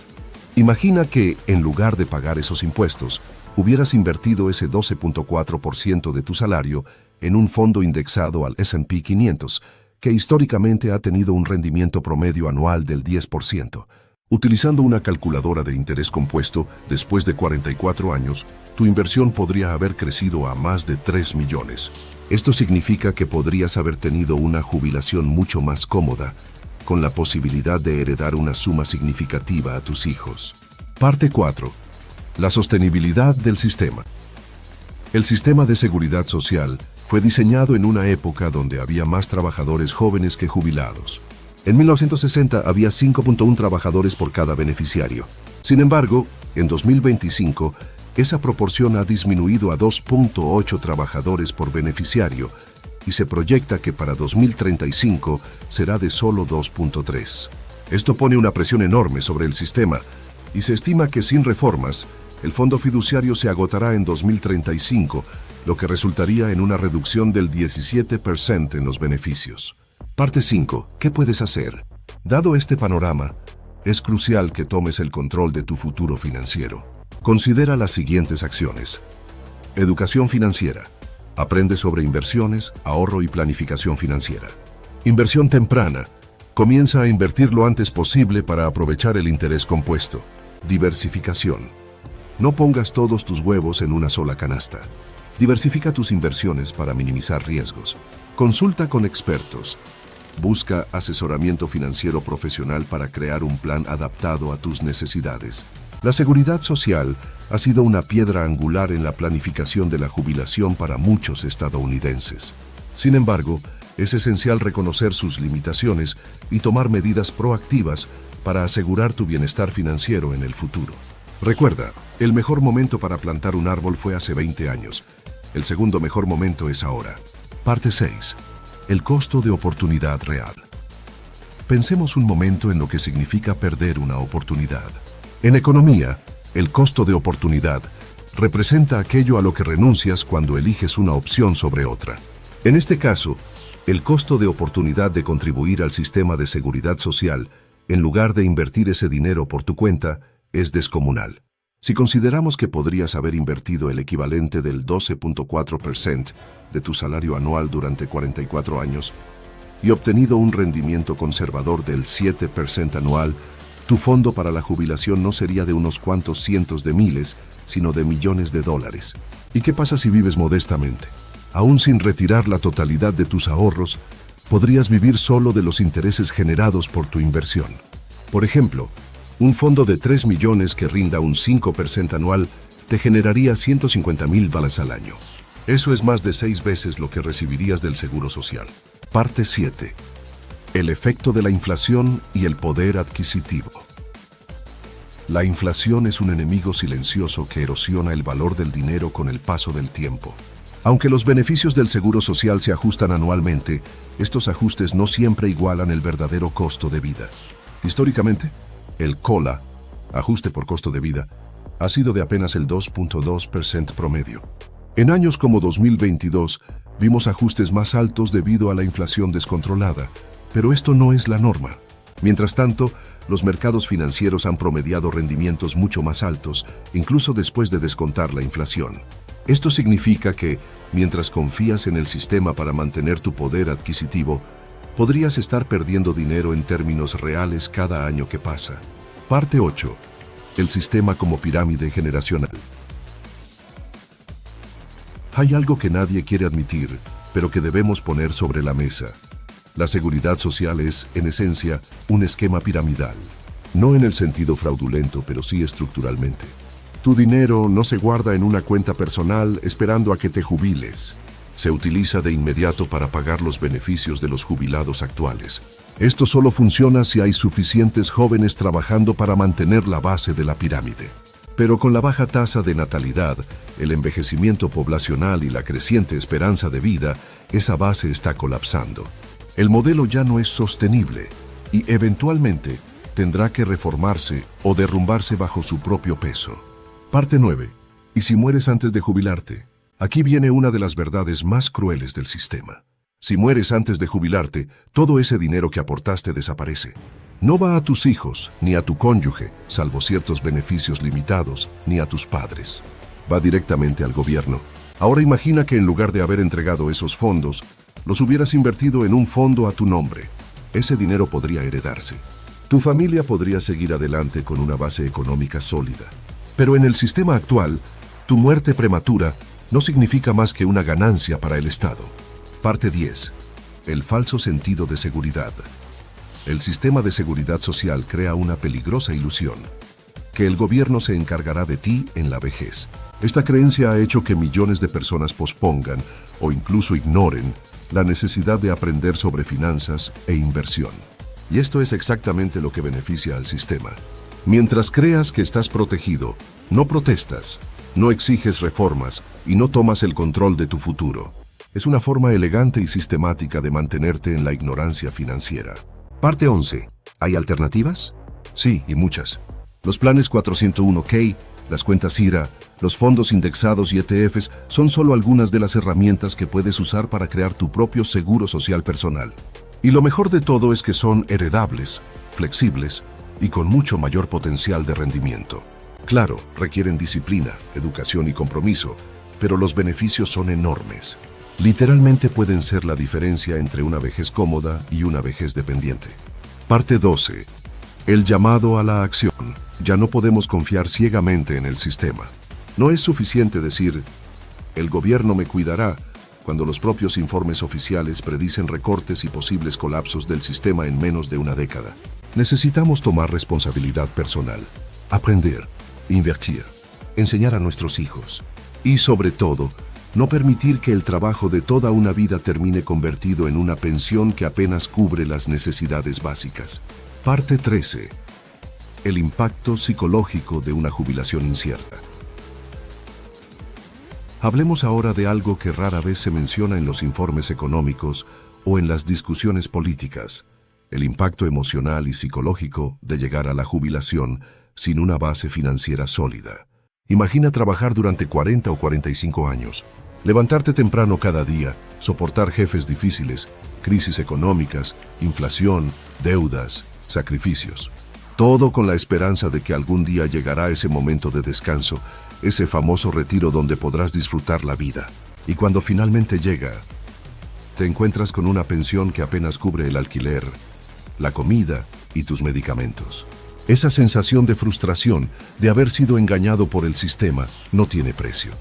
Imagina que, en lugar de pagar esos impuestos, hubieras invertido ese 12.4% de tu salario en un fondo indexado al S&P 500, que históricamente ha tenido un rendimiento promedio anual del 10%. Utilizando una calculadora de interés compuesto, después de 44 años, tu inversión podría haber crecido a más de 3 millones. Esto significa que podrías haber tenido una jubilación mucho más cómoda, con la posibilidad de heredar una suma significativa a tus hijos. Parte 4. La sostenibilidad del sistema. El sistema de seguridad social fue diseñado en una época donde había más trabajadores jóvenes que jubilados. En 1960 había 5.1 trabajadores por cada beneficiario. Sin embargo, en 2025, esa proporción ha disminuido a 2.8 trabajadores por beneficiario y se proyecta que para 2035 será de solo 2.3. Esto pone una presión enorme sobre el sistema y se estima que sin reformas, el fondo fiduciario se agotará en 2035, lo que resultaría en una reducción del 17% en los beneficios. Parte 5. ¿Qué puedes hacer? Dado este panorama, es crucial que tomes el control de tu futuro financiero. Considera las siguientes acciones. Educación financiera. Aprende sobre inversiones, ahorro y planificación financiera. Inversión temprana. Comienza a invertir lo antes posible para aprovechar el interés compuesto. Diversificación. No pongas todos tus huevos en una sola canasta. Diversifica tus inversiones para minimizar riesgos. Consulta con expertos. Busca asesoramiento financiero profesional para crear un plan adaptado a tus necesidades. La seguridad social ha sido una piedra angular en la planificación de la jubilación para muchos estadounidenses. Sin embargo, es esencial reconocer sus limitaciones y tomar medidas proactivas para asegurar tu bienestar financiero en el futuro. Recuerda, el mejor momento para plantar un árbol fue hace 20 años. El segundo mejor momento es ahora. Parte 6. El costo de oportunidad real. Pensemos un momento en lo que significa perder una oportunidad. En economía, el costo de oportunidad representa aquello a lo que renuncias cuando eliges una opción sobre otra. En este caso, el costo de oportunidad de contribuir al sistema de seguridad social en lugar de invertir ese dinero por tu cuenta, es descomunal. Si consideramos que podrías haber invertido el equivalente del 12.4% de tu salario anual durante 44 años y obtenido un rendimiento conservador del 7% anual, tu fondo para la jubilación no sería de unos cuantos cientos de miles, sino de millones de dólares. ¿Y qué pasa si vives modestamente? Aún sin retirar la totalidad de tus ahorros, podrías vivir solo de los intereses generados por tu inversión. Por ejemplo, un fondo de 3 millones que rinda un 5% anual te generaría $150,000 al año. Eso es más de 6 veces lo que recibirías del Seguro Social. Parte 7. El efecto de la inflación y el poder adquisitivo. La inflación es un enemigo silencioso que erosiona el valor del dinero con el paso del tiempo. Aunque los beneficios del Seguro Social se ajustan anualmente, estos ajustes no siempre igualan el verdadero costo de vida. Históricamente, el COLA, ajuste por costo de vida, ha sido de apenas el 2.2% promedio. En años como 2022, vimos ajustes más altos debido a la inflación descontrolada, pero esto no es la norma. Mientras tanto, los mercados financieros han promediado rendimientos mucho más altos, incluso después de descontar la inflación. Esto significa que, mientras confías en el sistema para mantener tu poder adquisitivo, podrías estar perdiendo dinero en términos reales cada año que pasa. Parte 8. El sistema como pirámide generacional. Hay algo que nadie quiere admitir, pero que debemos poner sobre la mesa. La seguridad social es, en esencia, un esquema piramidal. No en el sentido fraudulento, pero sí estructuralmente. Tu dinero no se guarda en una cuenta personal esperando a que te jubiles. Se utiliza de inmediato para pagar los beneficios de los jubilados actuales. Esto solo funciona si hay suficientes jóvenes trabajando para mantener la base de la pirámide. Pero con la baja tasa de natalidad, el envejecimiento poblacional y la creciente esperanza de vida, esa base está colapsando. El modelo ya no es sostenible y eventualmente tendrá que reformarse o derrumbarse bajo su propio peso. Parte 9. ¿Y si mueres antes de jubilarte? Aquí viene una de las verdades más crueles del sistema. Si mueres antes de jubilarte, todo ese dinero que aportaste desaparece. No va a tus hijos, ni a tu cónyuge, salvo ciertos beneficios limitados, ni a tus padres. Va directamente al gobierno. Ahora imagina que en lugar de haber entregado esos fondos, los hubieras invertido en un fondo a tu nombre. Ese dinero podría heredarse. Tu familia podría seguir adelante con una base económica sólida. Pero en el sistema actual, tu muerte prematura no significa más que una ganancia para el Estado. Parte 10. El falso sentido de seguridad. El sistema de seguridad social crea una peligrosa ilusión, que el gobierno se encargará de ti en la vejez. Esta creencia ha hecho que millones de personas pospongan o incluso ignoren la necesidad de aprender sobre finanzas e inversión. Y esto es exactamente lo que beneficia al sistema. Mientras creas que estás protegido, no protestas, no exiges reformas y no tomas el control de tu futuro. Es una forma elegante y sistemática de mantenerte en la ignorancia financiera. Parte 11. ¿Hay alternativas? Sí, y muchas. Los planes 401(k), las cuentas IRA, los fondos indexados y ETFs son solo algunas de las herramientas que puedes usar para crear tu propio seguro social personal. Y lo mejor de todo es que son heredables, flexibles y con mucho mayor potencial de rendimiento. Claro, requieren disciplina, educación y compromiso, pero los beneficios son enormes. Literalmente pueden ser la diferencia entre una vejez cómoda y una vejez dependiente. Parte 12. El llamado a la acción. Ya no podemos confiar ciegamente en el sistema. No es suficiente decir, el gobierno me cuidará, cuando los propios informes oficiales predicen recortes y posibles colapsos del sistema en menos de una década. Necesitamos tomar responsabilidad personal, aprender, invertir, enseñar a nuestros hijos y, sobre todo, no permitir que el trabajo de toda una vida termine convertido en una pensión que apenas cubre las necesidades básicas. Parte 13. El impacto psicológico de una jubilación incierta. Hablemos ahora de algo que rara vez se menciona en los informes económicos o en las discusiones políticas: el impacto emocional y psicológico de llegar a la jubilación sin una base financiera sólida. Imagina trabajar durante 40 o 45 años, levantarte temprano cada día, soportar jefes difíciles, crisis económicas, inflación, deudas, sacrificios. Todo con la esperanza de que algún día llegará ese momento de descanso, ese famoso retiro donde podrás disfrutar la vida. Y cuando finalmente llega, te encuentras con una pensión que apenas cubre el alquiler, la comida y tus medicamentos. Esa sensación de frustración, de haber sido engañado por el sistema, no tiene precio.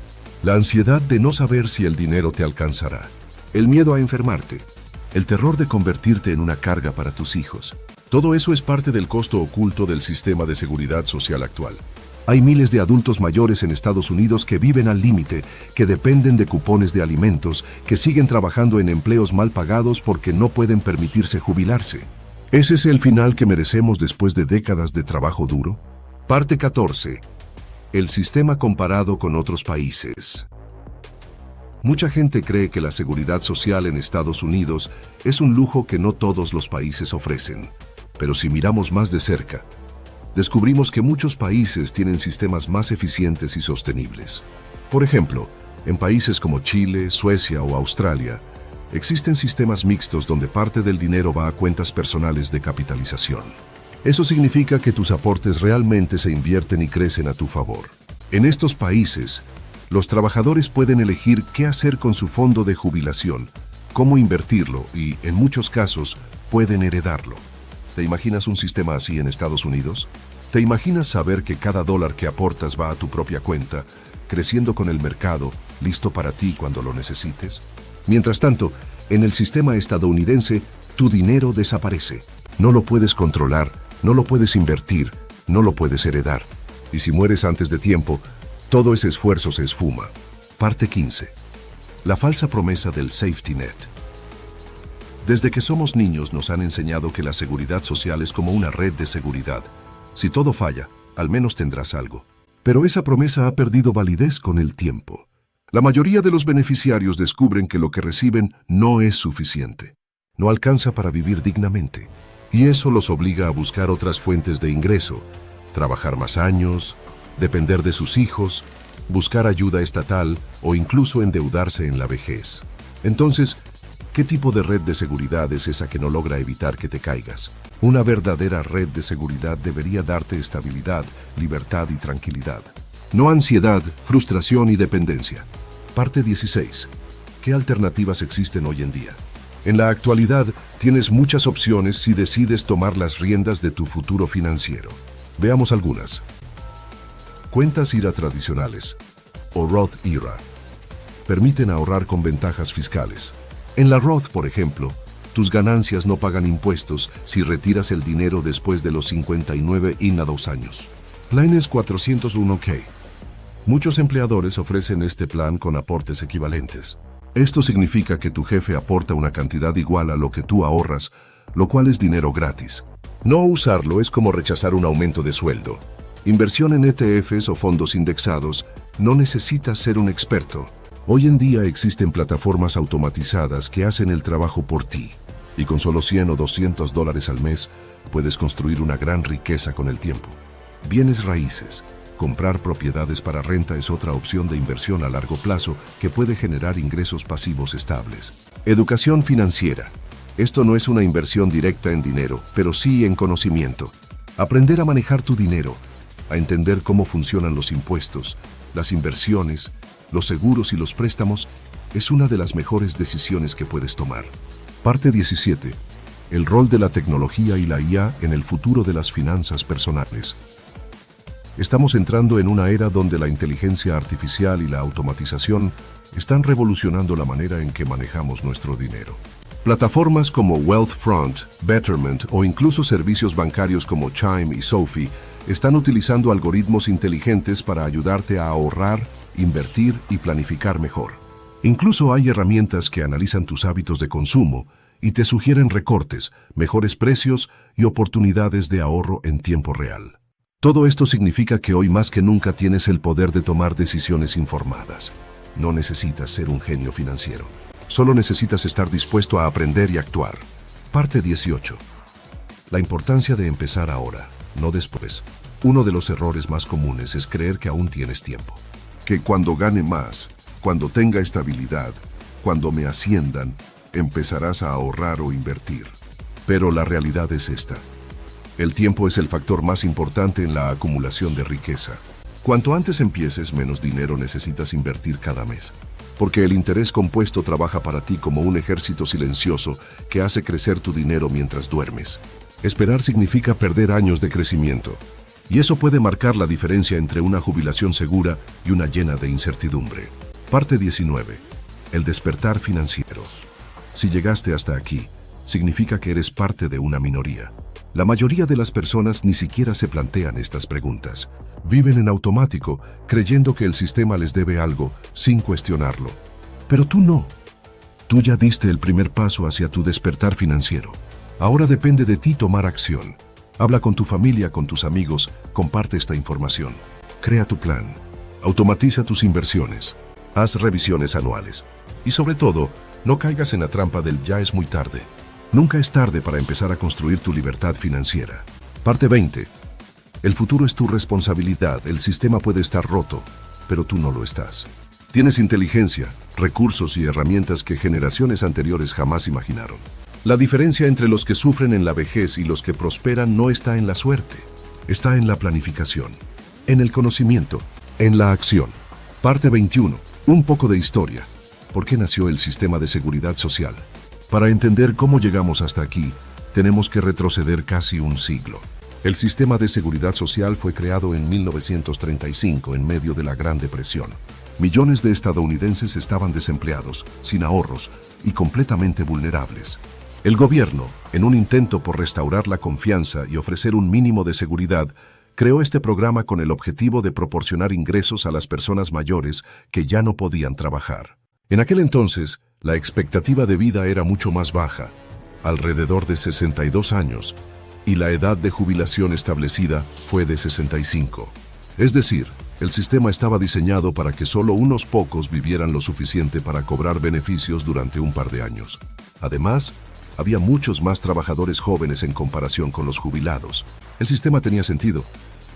La ansiedad de no saber si el dinero te alcanzará. El miedo a enfermarte. El terror de convertirte en una carga para tus hijos. Todo eso es parte del costo oculto del sistema de seguridad social actual. Hay miles de adultos mayores en Estados Unidos que viven al límite, que dependen de cupones de alimentos, que siguen trabajando en empleos mal pagados porque no pueden permitirse jubilarse. ¿Ese es el final que merecemos después de décadas de trabajo duro? Parte 14. El sistema comparado con otros países. Mucha gente cree que la seguridad social en Estados Unidos es un lujo que no todos los países ofrecen. Pero si miramos más de cerca, descubrimos que muchos países tienen sistemas más eficientes y sostenibles. Por ejemplo, en países como Chile, Suecia o Australia, existen sistemas mixtos donde parte del dinero va a cuentas personales de capitalización. Eso significa que tus aportes realmente se invierten y crecen a tu favor. En estos países, los trabajadores pueden elegir qué hacer con su fondo de jubilación, cómo invertirlo y, en muchos casos, pueden heredarlo. ¿Te imaginas un sistema así en Estados Unidos? ¿Te imaginas saber que cada dólar que aportas va a tu propia cuenta, creciendo con el mercado, listo para ti cuando lo necesites? Mientras tanto, en el sistema estadounidense, tu dinero desaparece. No lo puedes controlar, no lo puedes invertir, no lo puedes heredar. Y si mueres antes de tiempo, todo ese esfuerzo se esfuma. Parte 15. La falsa promesa del safety net. Desde que somos niños nos han enseñado que la seguridad social es como una red de seguridad. Si todo falla, al menos tendrás algo. Pero esa promesa ha perdido validez con el tiempo. La mayoría de los beneficiarios descubren que lo que reciben no es suficiente. No alcanza para vivir dignamente. Y eso los obliga a buscar otras fuentes de ingreso, trabajar más años, depender de sus hijos, buscar ayuda estatal o incluso endeudarse en la vejez. Entonces, ¿qué tipo de red de seguridad es esa que no logra evitar que te caigas? Una verdadera red de seguridad debería darte estabilidad, libertad y tranquilidad. No ansiedad, frustración y dependencia. Parte 16. ¿Qué alternativas existen hoy en día? En la actualidad, tienes muchas opciones si decides tomar las riendas de tu futuro financiero. Veamos algunas. Cuentas IRA tradicionales, o Roth IRA, permiten ahorrar con ventajas fiscales. En la Roth, por ejemplo, tus ganancias no pagan impuestos si retiras el dinero después de los 59 y 2 años. Planes 401k. Muchos empleadores ofrecen este plan con aportes equivalentes. Esto significa que tu jefe aporta una cantidad igual a lo que tú ahorras, lo cual es dinero gratis. No usarlo es como rechazar un aumento de sueldo. Inversión en ETFs o fondos indexados no necesitas ser un experto. Hoy en día existen plataformas automatizadas que hacen el trabajo por ti. Y con solo 100 o 200 dólares al mes, puedes construir una gran riqueza con el tiempo. Bienes raíces. Comprar propiedades para renta es otra opción de inversión a largo plazo que puede generar ingresos pasivos estables. Educación financiera. Esto no es una inversión directa en dinero, pero sí en conocimiento. Aprender a manejar tu dinero, a entender cómo funcionan los impuestos, las inversiones, los seguros y los préstamos, es una de las mejores decisiones que puedes tomar. Parte 17. El rol de la tecnología y la IA en el futuro de las finanzas personales. Estamos entrando en una era donde la inteligencia artificial y la automatización están revolucionando la manera en que manejamos nuestro dinero. Plataformas como Wealthfront, Betterment o incluso servicios bancarios como Chime y Sophie están utilizando algoritmos inteligentes para ayudarte a ahorrar, invertir y planificar mejor. Incluso hay herramientas que analizan tus hábitos de consumo y te sugieren recortes, mejores precios y oportunidades de ahorro en tiempo real. Todo esto significa que hoy más que nunca tienes el poder de tomar decisiones informadas. No necesitas ser un genio financiero. Solo necesitas estar dispuesto a aprender y actuar. Parte 18. La importancia de empezar ahora, no después. Uno de los errores más comunes es creer que aún tienes tiempo. Que cuando gane más, cuando tenga estabilidad, cuando me asciendan, empezarás a ahorrar o invertir. Pero la realidad es esta. El tiempo es el factor más importante en la acumulación de riqueza. Cuanto antes empieces, menos dinero necesitas invertir cada mes. Porque el interés compuesto trabaja para ti como un ejército silencioso que hace crecer tu dinero mientras duermes. Esperar significa perder años de crecimiento. Y eso puede marcar la diferencia entre una jubilación segura y una llena de incertidumbre. Parte 19. El despertar financiero. Si llegaste hasta aquí, significa que eres parte de una minoría. La mayoría de las personas ni siquiera se plantean estas preguntas. Viven en automático, creyendo que el sistema les debe algo, sin cuestionarlo. Pero tú no. Tú ya diste el primer paso hacia tu despertar financiero. Ahora depende de ti tomar acción. Habla con tu familia, con tus amigos, comparte esta información. Crea tu plan. Automatiza tus inversiones. Haz revisiones anuales. Y sobre todo, no caigas en la trampa del ya es muy tarde. Nunca es tarde para empezar a construir tu libertad financiera. Parte 20. El futuro es tu responsabilidad. El sistema puede estar roto, pero tú no lo estás. Tienes inteligencia, recursos y herramientas que generaciones anteriores jamás imaginaron. La diferencia entre los que sufren en la vejez y los que prosperan no está en la suerte, está en la planificación, en el conocimiento, en la acción. Parte 21. Un poco de historia. ¿Por qué nació el sistema de seguridad social? Para entender cómo llegamos hasta aquí, tenemos que retroceder casi un siglo. El sistema de seguridad social fue creado en 1935 en medio de la Gran Depresión. Millones de estadounidenses estaban desempleados, sin ahorros y completamente vulnerables. El gobierno, en un intento por restaurar la confianza y ofrecer un mínimo de seguridad, creó este programa con el objetivo de proporcionar ingresos a las personas mayores que ya no podían trabajar. En aquel entonces, la expectativa de vida era mucho más baja, alrededor de 62 años, y la edad de jubilación establecida fue de 65. Es decir, el sistema estaba diseñado para que solo unos pocos vivieran lo suficiente para cobrar beneficios durante un par de años. Además, había muchos más trabajadores jóvenes en comparación con los jubilados. El sistema tenía sentido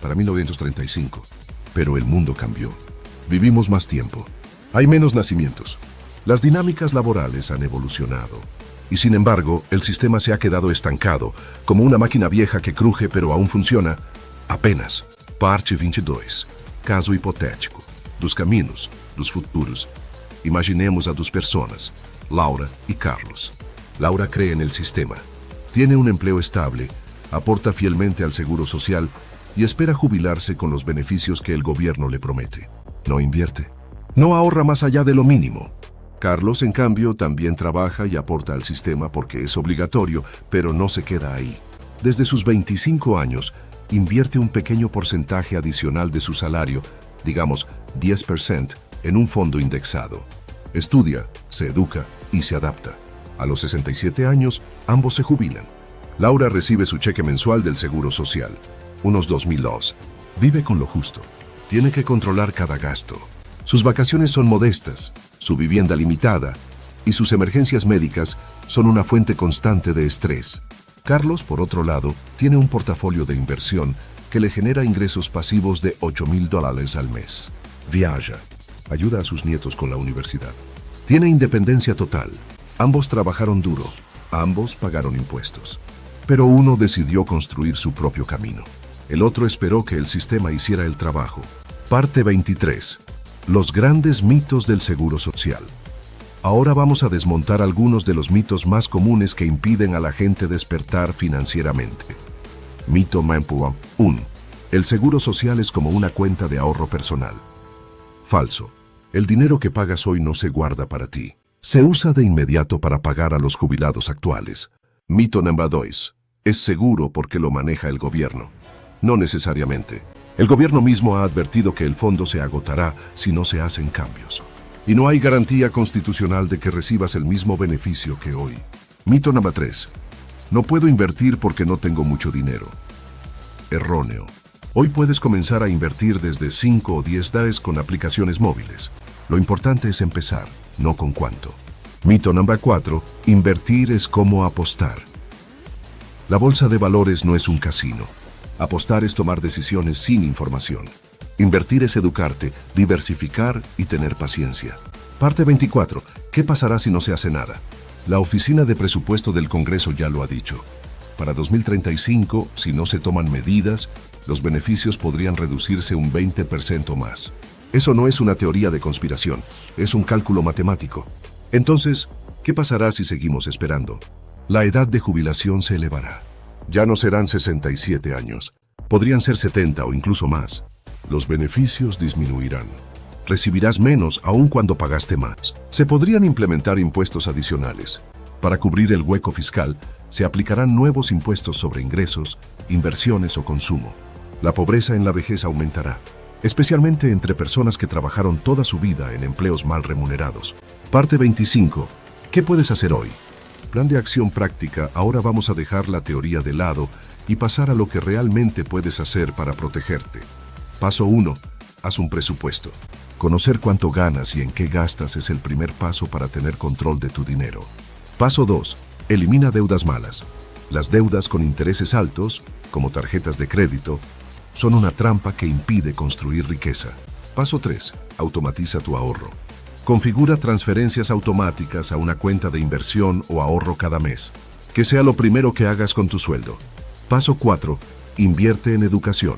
para 1935, pero el mundo cambió. Vivimos más tiempo. Hay menos nacimientos. Las dinámicas laborales han evolucionado. Y sin embargo, el sistema se ha quedado estancado, como una máquina vieja que cruje pero aún funciona. Apenas. Parte 22. Caso hipotético. Dos caminhos, dos futuros. Imaginemos a dos personas, Laura y Carlos. Laura cree en el sistema. Tiene un empleo estable, aporta fielmente al seguro social y espera jubilarse con los beneficios que el gobierno le promete. No invierte. No ahorra más allá de lo mínimo. Carlos, en cambio, también trabaja y aporta al sistema porque es obligatorio, pero no se queda ahí. Desde sus 25 años, invierte un pequeño porcentaje adicional de su salario, digamos 10%, en un fondo indexado. Estudia, se educa y se adapta. A los 67 años, ambos se jubilan. Laura recibe su cheque mensual del Seguro Social, unos $2,000. Vive con lo justo. Tiene que controlar cada gasto. Sus vacaciones son modestas, su vivienda limitada y sus emergencias médicas son una fuente constante de estrés. Carlos, por otro lado, tiene un portafolio de inversión que le genera ingresos pasivos de $8,000 al mes. Viaja, ayuda a sus nietos con la universidad. Tiene independencia total. Ambos trabajaron duro, ambos pagaron impuestos. Pero uno decidió construir su propio camino. El otro esperó que el sistema hiciera el trabajo. Parte 23. Los grandes mitos del seguro social. Ahora vamos a desmontar algunos de los mitos más comunes que impiden a la gente despertar financieramente. Mito número 1. El seguro social es como una cuenta de ahorro personal. Falso. El dinero que pagas hoy no se guarda para ti. Se usa de inmediato para pagar a los jubilados actuales. Mito número 2. Es seguro porque lo maneja el gobierno. No necesariamente. El gobierno mismo ha advertido que el fondo se agotará si no se hacen cambios. Y no hay garantía constitucional de que recibas el mismo beneficio que hoy. Mito número 3. No puedo invertir porque no tengo mucho dinero. Erróneo. Hoy puedes comenzar a invertir desde 5 o 10 dólares con aplicaciones móviles. Lo importante es empezar, no con cuánto. Mito número 4. Invertir es como apostar. La bolsa de valores no es un casino. Apostar es tomar decisiones sin información. Invertir es educarte, diversificar y tener paciencia. Parte 24. ¿Qué pasará si no se hace nada? La Oficina de Presupuesto del Congreso ya lo ha dicho. Para 2035, si no se toman medidas, los beneficios podrían reducirse un 20% más. Eso no es una teoría de conspiración, es un cálculo matemático. Entonces, ¿qué pasará si seguimos esperando? La edad de jubilación se elevará. Ya no serán 67 años, podrían ser 70 o incluso más. Los beneficios disminuirán. Recibirás menos aun cuando pagaste más. Se podrían implementar impuestos adicionales. Para cubrir el hueco fiscal, se aplicarán nuevos impuestos sobre ingresos, inversiones o consumo. La pobreza en la vejez aumentará, especialmente entre personas que trabajaron toda su vida en empleos mal remunerados. Parte 25. ¿Qué puedes hacer hoy? Plan de acción práctica. Ahora vamos a dejar la teoría de lado y pasar a lo que realmente puedes hacer para protegerte. Paso 1. Haz un presupuesto. Conocer cuánto ganas y en qué gastas es el primer paso para tener control de tu dinero. Paso 2. Elimina deudas malas. Las deudas con intereses altos, como tarjetas de crédito, son una trampa que impide construir riqueza. Paso 3. Automatiza tu ahorro. Configura transferencias automáticas a una cuenta de inversión o ahorro cada mes. Que sea lo primero que hagas con tu sueldo. Paso 4. Invierte en educación.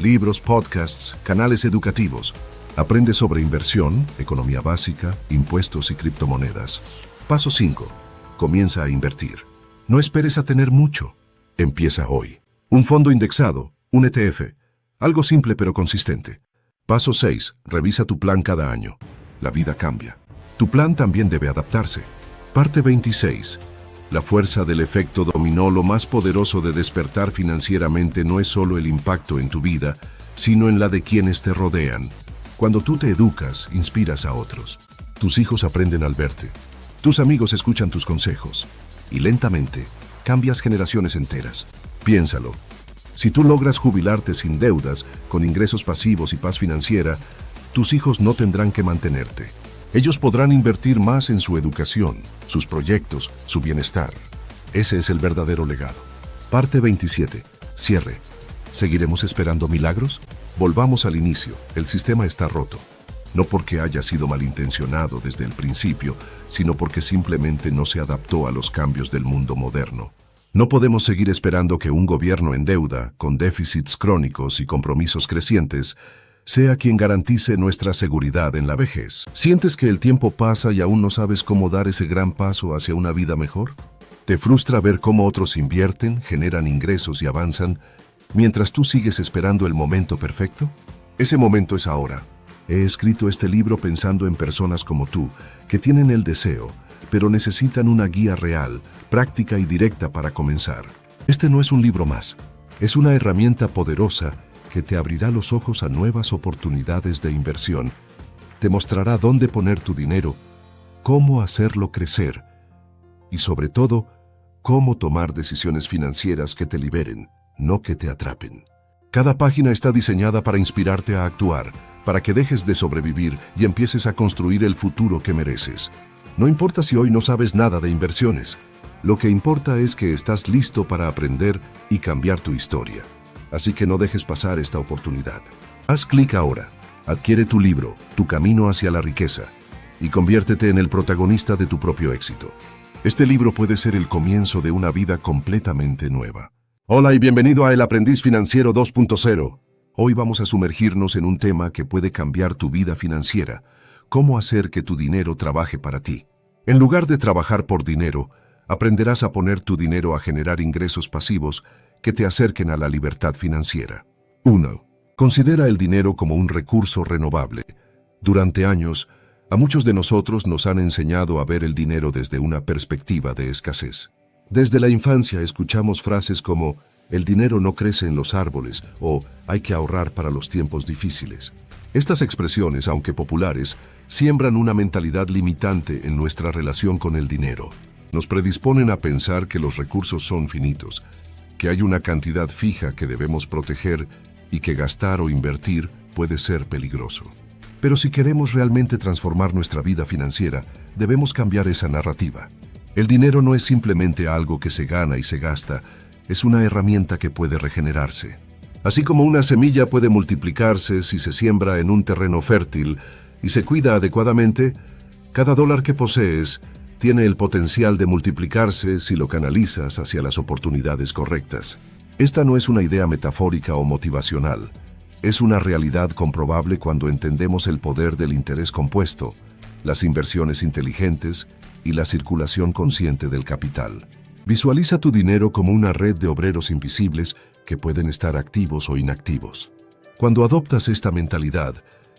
Libros, podcasts, canales educativos. Aprende sobre inversión, economía básica, impuestos y criptomonedas. Paso 5. Comienza a invertir. No esperes a tener mucho. Empieza hoy. Un fondo indexado, un ETF. Algo simple pero consistente. Paso 6. Revisa tu plan cada año. La vida cambia. Tu plan también debe adaptarse. Parte 26. La fuerza del efecto dominó. Lo más poderoso de despertar financieramente no es solo el impacto en tu vida, sino en la de quienes te rodean. Cuando tú te educas, inspiras a otros. Tus hijos aprenden al verte. Tus amigos escuchan tus consejos. Y lentamente, cambias generaciones enteras. Piénsalo. Si tú logras jubilarte sin deudas, con ingresos pasivos y paz financiera, tus hijos no tendrán que mantenerte. Ellos podrán invertir más en su educación, sus proyectos, su bienestar. Ese es el verdadero legado. Parte 27. Cierre. ¿Seguiremos esperando milagros? Volvamos al inicio. El sistema está roto. No porque haya sido malintencionado desde el principio, sino porque simplemente no se adaptó a los cambios del mundo moderno. No podemos seguir esperando que un gobierno en deuda, con déficits crónicos y compromisos crecientes, sea quien garantice nuestra seguridad en la vejez. ¿Sientes que el tiempo pasa y aún no sabes cómo dar ese gran paso hacia una vida mejor? ¿Te frustra ver cómo otros invierten, generan ingresos y avanzan, mientras tú sigues esperando el momento perfecto? Ese momento es ahora. He escrito este libro pensando en personas como tú, que tienen el deseo, pero necesitan una guía real, práctica y directa para comenzar. Este no es un libro más. Es una herramienta poderosa que te abrirá los ojos a nuevas oportunidades de inversión. Te mostrará dónde poner tu dinero, cómo hacerlo crecer y, sobre todo, cómo tomar decisiones financieras que te liberen, no que te atrapen. Cada página está diseñada para inspirarte a actuar, para que dejes de sobrevivir y empieces a construir el futuro que mereces. No importa si hoy no sabes nada de inversiones. Lo que importa es que estás listo para aprender y cambiar tu historia. Así que no dejes pasar esta oportunidad. Haz clic ahora, adquiere tu libro, Tu Camino hacia la Riqueza, y conviértete en el protagonista de tu propio éxito. Este libro puede ser el comienzo de una vida completamente nueva. Hola y bienvenido a El Aprendiz Financiero 2.0. Hoy vamos a sumergirnos en un tema que puede cambiar tu vida financiera: cómo hacer que tu dinero trabaje para ti. En lugar de trabajar por dinero, aprenderás a poner tu dinero a generar ingresos pasivos que te acerquen a la libertad financiera. 1. Considera el dinero como un recurso renovable. Durante años, a muchos de nosotros nos han enseñado a ver el dinero desde una perspectiva de escasez. Desde la infancia escuchamos frases como «el dinero no crece en los árboles» o «hay que ahorrar para los tiempos difíciles». Estas expresiones, aunque populares, siembran una mentalidad limitante en nuestra relación con el dinero. Nos predisponen a pensar que los recursos son finitos, que hay una cantidad fija que debemos proteger y que gastar o invertir puede ser peligroso. Pero si queremos realmente transformar nuestra vida financiera, debemos cambiar esa narrativa. El dinero no es simplemente algo que se gana y se gasta, es una herramienta que puede regenerarse. Así como una semilla puede multiplicarse si se siembra en un terreno fértil y se cuida adecuadamente, cada dólar que posees Tiene el potencial de multiplicarse si lo canalizas hacia las oportunidades correctas. Esta no es una idea metafórica o motivacional. Es una realidad comprobable cuando entendemos el poder del interés compuesto, las inversiones inteligentes y la circulación consciente del capital. Visualiza tu dinero como una red de obreros invisibles que pueden estar activos o inactivos. Cuando adoptas esta mentalidad,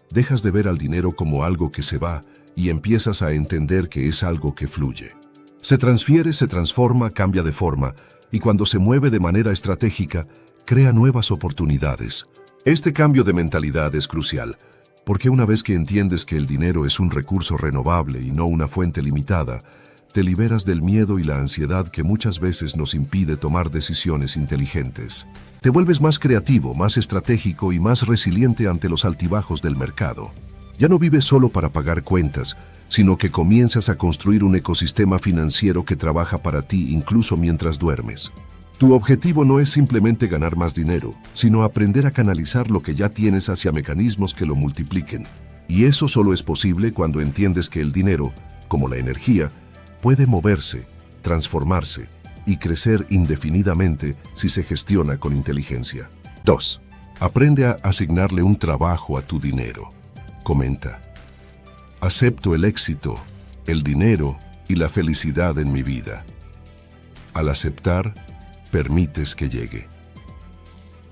dejas de ver al dinero como algo que se va y empiezas a entender que es algo que fluye. Se transfiere, se transforma, cambia de forma, y cuando se mueve de manera estratégica, crea nuevas oportunidades. Este cambio de mentalidad es crucial, porque una vez que entiendes que el dinero es un recurso renovable y no una fuente limitada, te liberas del miedo y la ansiedad que muchas veces nos impide tomar decisiones inteligentes. Te vuelves más creativo, más estratégico y más resiliente ante los altibajos del mercado. Ya no vives solo para pagar cuentas, sino que comienzas a construir un ecosistema financiero que trabaja para ti incluso mientras duermes. Tu objetivo no es simplemente ganar más dinero, sino aprender a canalizar lo que ya tienes hacia mecanismos que lo multipliquen. Y eso solo es posible cuando entiendes que el dinero, como la energía, puede moverse, transformarse y crecer indefinidamente si se gestiona con inteligencia. 2. Aprende a asignarle un trabajo a tu dinero. Comenta: acepto el éxito, el dinero y la felicidad en mi vida. Al aceptar, permites que llegue.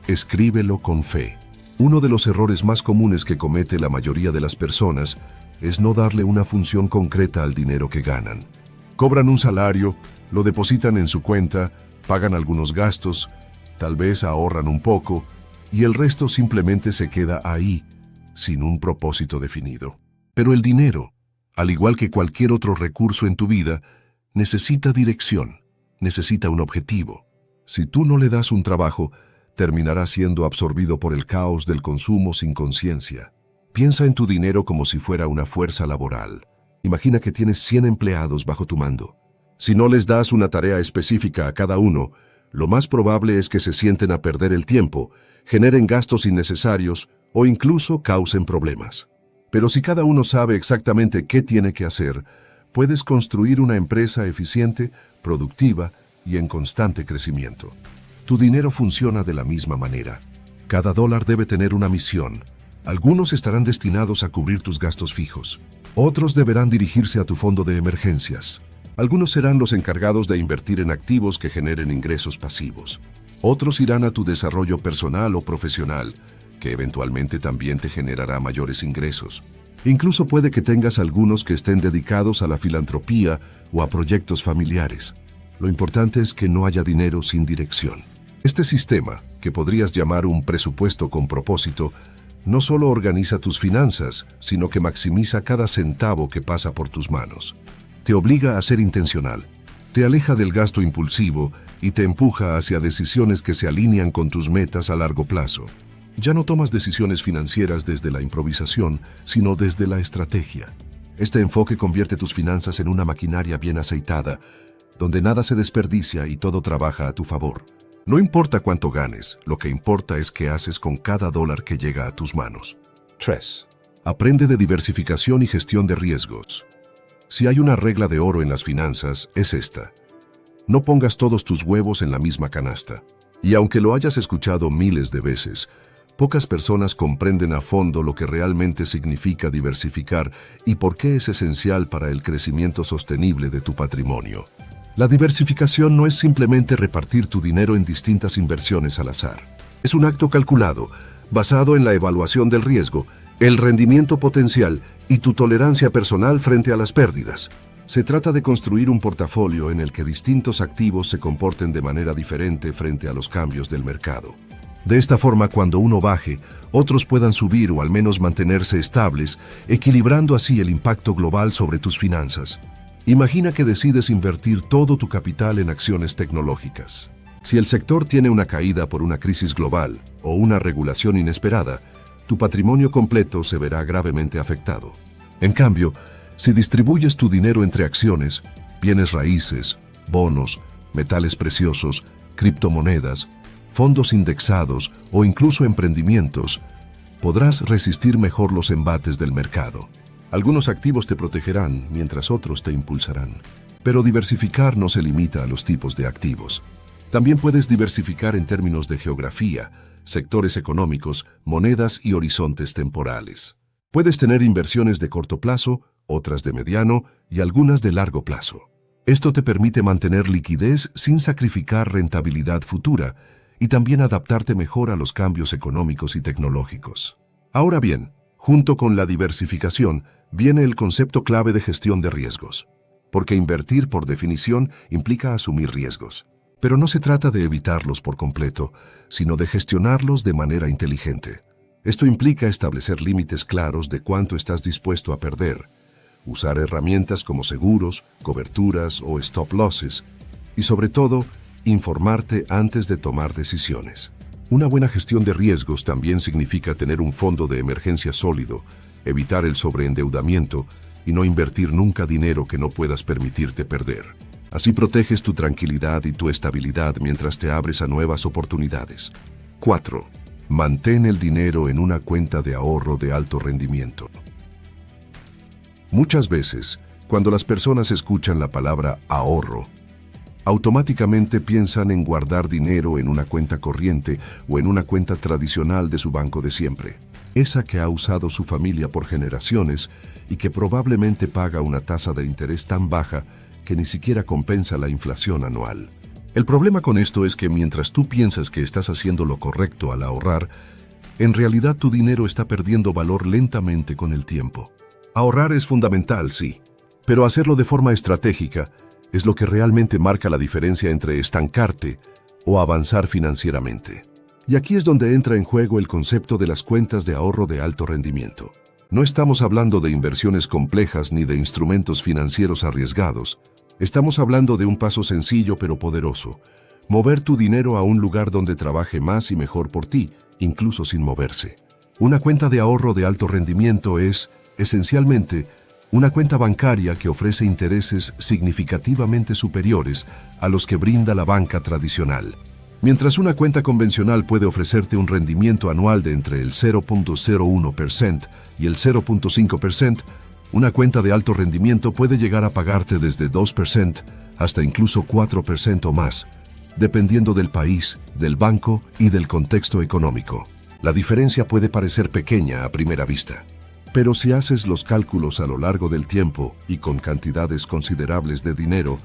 Escríbelo con fe. Uno de los errores más comunes que comete la mayoría de las personas es no darle una función concreta al dinero que ganan. Cobran un salario, lo depositan en su cuenta, pagan algunos gastos, tal vez ahorran un poco, y el resto simplemente se queda ahí, sin un propósito definido. Pero el dinero, al igual que cualquier otro recurso en tu vida, necesita dirección, necesita un objetivo. Si tú no le das un trabajo, terminará siendo absorbido por el caos del consumo sin conciencia. Piensa en tu dinero como si fuera una fuerza laboral. Imagina que tienes 100 empleados bajo tu mando. Si no les das una tarea específica a cada uno, lo más probable es que se sienten a perder el tiempo, generen gastos innecesarios o incluso causen problemas. Pero si cada uno sabe exactamente qué tiene que hacer, puedes construir una empresa eficiente, productiva y en constante crecimiento. Tu dinero funciona de la misma manera. Cada dólar debe tener una misión. Algunos estarán destinados a cubrir tus gastos fijos. Otros deberán dirigirse a tu fondo de emergencias. Algunos serán los encargados de invertir en activos que generen ingresos pasivos. Otros irán a tu desarrollo personal o profesional, que eventualmente también te generará mayores ingresos. Incluso puede que tengas algunos que estén dedicados a la filantropía o a proyectos familiares. Lo importante es que no haya dinero sin dirección. Este sistema, que podrías llamar un presupuesto con propósito, no solo organiza tus finanzas, sino que maximiza cada centavo que pasa por tus manos. Te obliga a ser intencional, te aleja del gasto impulsivo y te empuja hacia decisiones que se alinean con tus metas a largo plazo. Ya no tomas decisiones financieras desde la improvisación, sino desde la estrategia. Este enfoque convierte tus finanzas en una maquinaria bien aceitada, donde nada se desperdicia y todo trabaja a tu favor. No importa cuánto ganes, lo que importa es qué haces con cada dólar que llega a tus manos. 3. Aprende de diversificación y gestión de riesgos. Si hay una regla de oro en las finanzas, es esta: no pongas todos tus huevos en la misma canasta. Y aunque lo hayas escuchado miles de veces, pocas personas comprenden a fondo lo que realmente significa diversificar y por qué es esencial para el crecimiento sostenible de tu patrimonio. La diversificación no es simplemente repartir tu dinero en distintas inversiones al azar. Es un acto calculado, basado en la evaluación del riesgo, el rendimiento potencial y tu tolerancia personal frente a las pérdidas. Se trata de construir un portafolio en el que distintos activos se comporten de manera diferente frente a los cambios del mercado. De esta forma, cuando uno baje, otros puedan subir o al menos mantenerse estables, equilibrando así el impacto global sobre tus finanzas. Imagina que decides invertir todo tu capital en acciones tecnológicas. Si el sector tiene una caída por una crisis global o una regulación inesperada, tu patrimonio completo se verá gravemente afectado. En cambio, si distribuyes tu dinero entre acciones, bienes raíces, bonos, metales preciosos, criptomonedas, fondos indexados o incluso emprendimientos, podrás resistir mejor los embates del mercado. Algunos activos te protegerán, mientras otros te impulsarán. Pero diversificar no se limita a los tipos de activos. También puedes diversificar en términos de geografía, sectores económicos, monedas y horizontes temporales. Puedes tener inversiones de corto plazo, otras de mediano y algunas de largo plazo. Esto te permite mantener liquidez sin sacrificar rentabilidad futura y también adaptarte mejor a los cambios económicos y tecnológicos. Ahora bien, junto con la diversificación, viene el concepto clave de gestión de riesgos. Porque invertir, por definición, implica asumir riesgos. Pero no se trata de evitarlos por completo, sino de gestionarlos de manera inteligente. Esto implica establecer límites claros de cuánto estás dispuesto a perder, usar herramientas como seguros, coberturas o stop losses, y sobre todo, informarte antes de tomar decisiones. Una buena gestión de riesgos también significa tener un fondo de emergencia sólido, evitar el sobreendeudamiento y no invertir nunca dinero que no puedas permitirte perder. Así proteges tu tranquilidad y tu estabilidad mientras te abres a nuevas oportunidades. 4. Mantén el dinero en una cuenta de ahorro de alto rendimiento. Muchas veces, cuando las personas escuchan la palabra ahorro, automáticamente piensan en guardar dinero en una cuenta corriente o en una cuenta tradicional de su banco de siempre, esa que ha usado su familia por generaciones y que probablemente paga una tasa de interés tan baja que ni siquiera compensa la inflación anual. El problema con esto es que mientras tú piensas que estás haciendo lo correcto al ahorrar, en realidad tu dinero está perdiendo valor lentamente con el tiempo. Ahorrar es fundamental, sí, pero hacerlo de forma estratégica es lo que realmente marca la diferencia entre estancarte o avanzar financieramente. Y aquí es donde entra en juego el concepto de las cuentas de ahorro de alto rendimiento. No estamos hablando de inversiones complejas ni de instrumentos financieros arriesgados. Estamos hablando de un paso sencillo pero poderoso: mover tu dinero a un lugar donde trabaje más y mejor por ti, incluso sin moverse. Una cuenta de ahorro de alto rendimiento es, esencialmente, una cuenta bancaria que ofrece intereses significativamente superiores a los que brinda la banca tradicional. Mientras una cuenta convencional puede ofrecerte un rendimiento anual de entre el 0.01% y el 0.5%, una cuenta de alto rendimiento puede llegar a pagarte desde 2% hasta incluso 4% más, dependiendo del país, del banco y del contexto económico. La diferencia puede parecer pequeña a primera vista, pero si haces los cálculos a lo largo del tiempo y con cantidades considerables de dinero,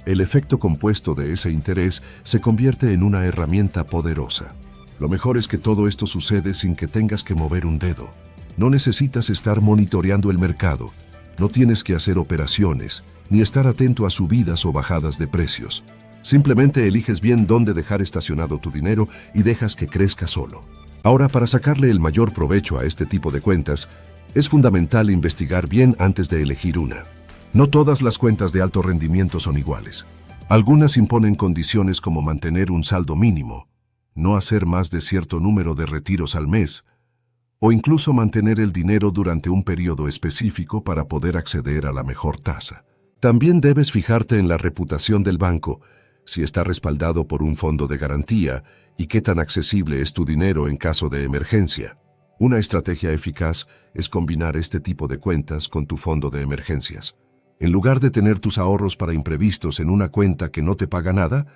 el efecto compuesto de ese interés se convierte en una herramienta poderosa. Lo mejor es que todo esto sucede sin que tengas que mover un dedo. No necesitas estar monitoreando el mercado, no tienes que hacer operaciones, ni estar atento a subidas o bajadas de precios. Simplemente eliges bien dónde dejar estacionado tu dinero y dejas que crezca solo. Ahora, para sacarle el mayor provecho a este tipo de cuentas, es fundamental investigar bien antes de elegir una. No todas las cuentas de alto rendimiento son iguales. Algunas imponen condiciones como mantener un saldo mínimo, no hacer más de cierto número de retiros al mes, o incluso mantener el dinero durante un periodo específico para poder acceder a la mejor tasa. También debes fijarte en la reputación del banco, si está respaldado por un fondo de garantía y qué tan accesible es tu dinero en caso de emergencia. Una estrategia eficaz es combinar este tipo de cuentas con tu fondo de emergencias. En lugar de tener tus ahorros para imprevistos en una cuenta que no te paga nada,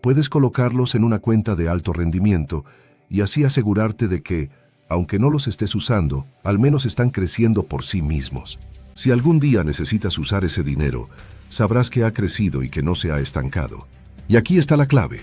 puedes colocarlos en una cuenta de alto rendimiento y así asegurarte de que, aunque no los estés usando, al menos están creciendo por sí mismos. Si algún día necesitas usar ese dinero, sabrás que ha crecido y que no se ha estancado. Y aquí está la clave.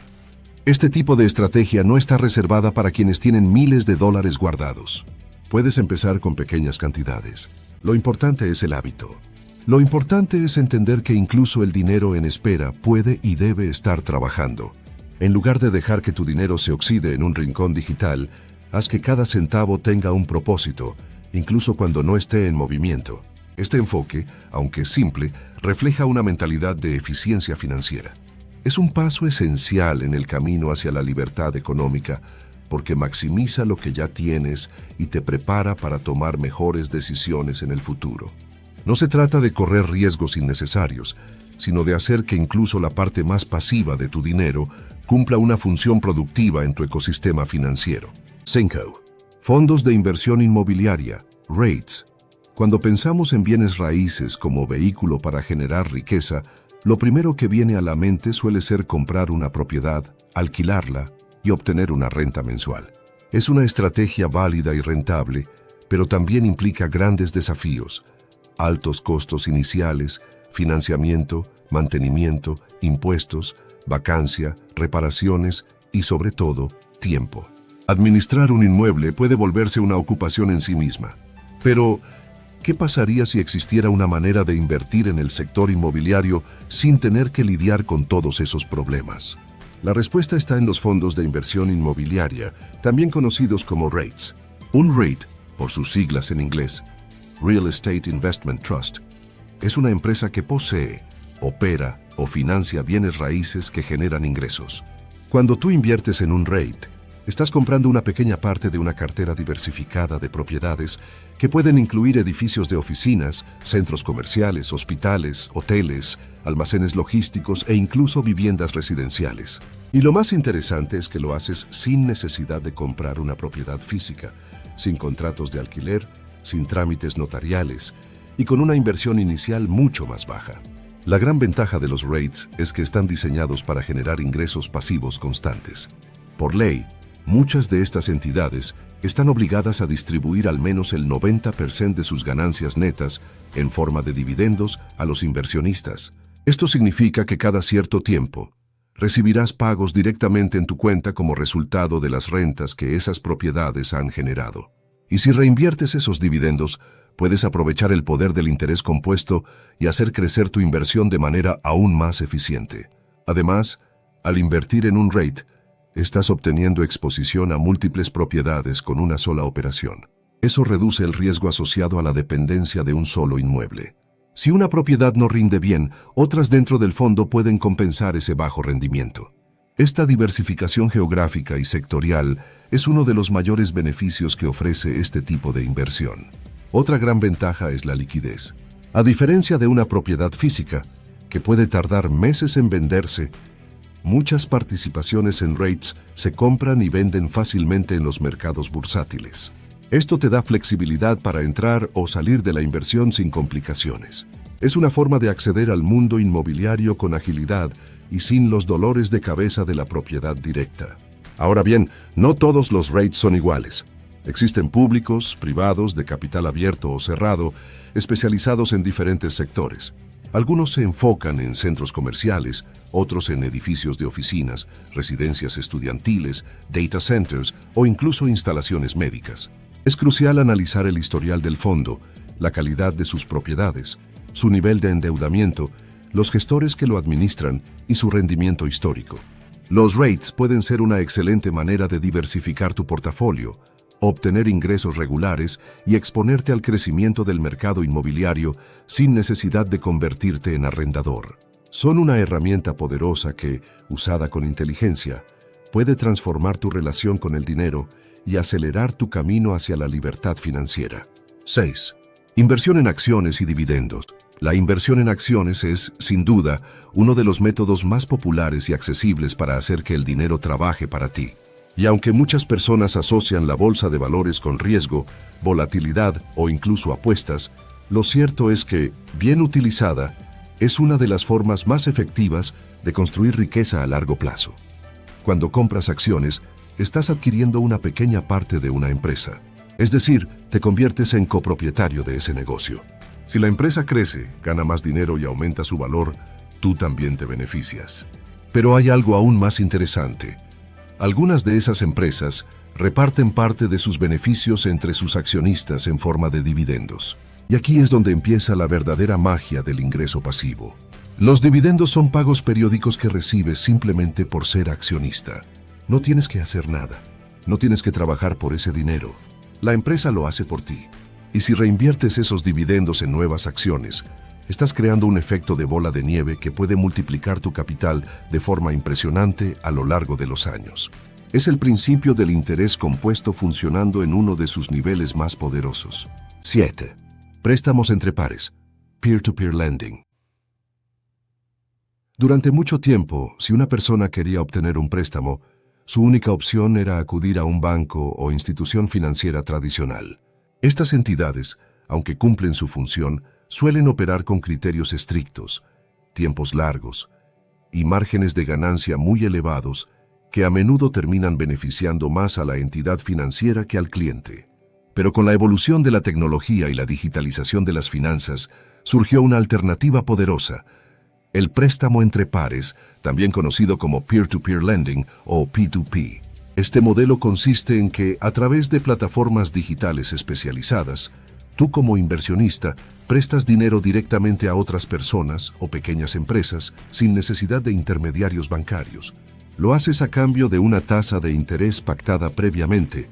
Este tipo de estrategia no está reservada para quienes tienen miles de dólares guardados. Puedes empezar con pequeñas cantidades. Lo importante es el hábito. Lo importante es entender que incluso el dinero en espera puede y debe estar trabajando. En lugar de dejar que tu dinero se oxide en un rincón digital, haz que cada centavo tenga un propósito, incluso cuando no esté en movimiento. Este enfoque, aunque simple, refleja una mentalidad de eficiencia financiera. Es un paso esencial en el camino hacia la libertad económica, porque maximiza lo que ya tienes y te prepara para tomar mejores decisiones en el futuro. No se trata de correr riesgos innecesarios, sino de hacer que incluso la parte más pasiva de tu dinero cumpla una función productiva en tu ecosistema financiero. 5. Fondos de inversión inmobiliaria, REITs. Cuando pensamos en bienes raíces como vehículo para generar riqueza, lo primero que viene a la mente suele ser comprar una propiedad, alquilarla y obtener una renta mensual. Es una estrategia válida y rentable, pero también implica grandes desafíos: altos costos iniciales, financiamiento, mantenimiento, impuestos, vacancia, reparaciones y, sobre todo, tiempo. Administrar un inmueble puede volverse una ocupación en sí misma. Pero, ¿qué pasaría si existiera una manera de invertir en el sector inmobiliario sin tener que lidiar con todos esos problemas? La respuesta está en los fondos de inversión inmobiliaria, también conocidos como REITs. Un REIT, por sus siglas en inglés, Real Estate Investment Trust, es una empresa que posee, opera o financia bienes raíces que generan ingresos. Cuando tú inviertes en un REIT, estás comprando una pequeña parte de una cartera diversificada de propiedades que pueden incluir edificios de oficinas, centros comerciales, hospitales, hoteles, almacenes logísticos e incluso viviendas residenciales. Y lo más interesante es que lo haces sin necesidad de comprar una propiedad física, sin contratos de alquiler, sin trámites notariales y con una inversión inicial mucho más baja. La gran ventaja de los REITs es que están diseñados para generar ingresos pasivos constantes. Por ley, muchas de estas entidades están obligadas a distribuir al menos el 90% de sus ganancias netas en forma de dividendos a los inversionistas. Esto significa que cada cierto tiempo recibirás pagos directamente en tu cuenta como resultado de las rentas que esas propiedades han generado. Y si reinviertes esos dividendos, puedes aprovechar el poder del interés compuesto y hacer crecer tu inversión de manera aún más eficiente. Además, al invertir en un REIT, estás obteniendo exposición a múltiples propiedades con una sola operación. Eso reduce el riesgo asociado a la dependencia de un solo inmueble. Si una propiedad no rinde bien, otras dentro del fondo pueden compensar ese bajo rendimiento. Esta diversificación geográfica y sectorial es uno de los mayores beneficios que ofrece este tipo de inversión. Otra gran ventaja es la liquidez. A diferencia de una propiedad física, que puede tardar meses en venderse, muchas participaciones en REITs se compran y venden fácilmente en los mercados bursátiles. Esto te da flexibilidad para entrar o salir de la inversión sin complicaciones. Es una forma de acceder al mundo inmobiliario con agilidad y sin los dolores de cabeza de la propiedad directa. Ahora bien, no todos los REITs son iguales. Existen públicos, privados, de capital abierto o cerrado, especializados en diferentes sectores. Algunos se enfocan en centros comerciales, otros en edificios de oficinas, residencias estudiantiles, data centers o incluso instalaciones médicas. Es crucial analizar el historial del fondo, la calidad de sus propiedades, su nivel de endeudamiento, los gestores que lo administran y su rendimiento histórico. Los REITs pueden ser una excelente manera de diversificar tu portafolio, obtener ingresos regulares y exponerte al crecimiento del mercado inmobiliario sin necesidad de convertirte en arrendador. Son una herramienta poderosa que, usada con inteligencia, puede transformar tu relación con el dinero y acelerar tu camino hacia la libertad financiera. 6. Inversión en acciones y dividendos. La inversión en acciones es, sin duda, uno de los métodos más populares y accesibles para hacer que el dinero trabaje para ti. Y aunque muchas personas asocian la bolsa de valores con riesgo, volatilidad o incluso apuestas, lo cierto es que, bien utilizada, es una de las formas más efectivas de construir riqueza a largo plazo. Cuando compras acciones, estás adquiriendo una pequeña parte de una empresa. Es decir, te conviertes en copropietario de ese negocio. Si la empresa crece, gana más dinero y aumenta su valor, tú también te beneficias. Pero hay algo aún más interesante. Algunas de esas empresas reparten parte de sus beneficios entre sus accionistas en forma de dividendos. Y aquí es donde empieza la verdadera magia del ingreso pasivo. Los dividendos son pagos periódicos que recibes simplemente por ser accionista. No tienes que hacer nada. No tienes que trabajar por ese dinero. La empresa lo hace por ti. Y si reinviertes esos dividendos en nuevas acciones, estás creando un efecto de bola de nieve que puede multiplicar tu capital de forma impresionante a lo largo de los años. Es el principio del interés compuesto funcionando en uno de sus niveles más poderosos. 7. Préstamos entre pares. Peer-to-peer lending. Durante mucho tiempo, si una persona quería obtener un préstamo, su única opción era acudir a un banco o institución financiera tradicional. Estas entidades, aunque cumplen su función, suelen operar con criterios estrictos, tiempos largos y márgenes de ganancia muy elevados que a menudo terminan beneficiando más a la entidad financiera que al cliente. Pero con la evolución de la tecnología y la digitalización de las finanzas, surgió una alternativa poderosa: el préstamo entre pares, también conocido como peer-to-peer lending o P2P. Este modelo consiste en que, a través de plataformas digitales especializadas, tú como inversionista prestas dinero directamente a otras personas o pequeñas empresas sin necesidad de intermediarios bancarios. Lo haces a cambio de una tasa de interés pactada previamente,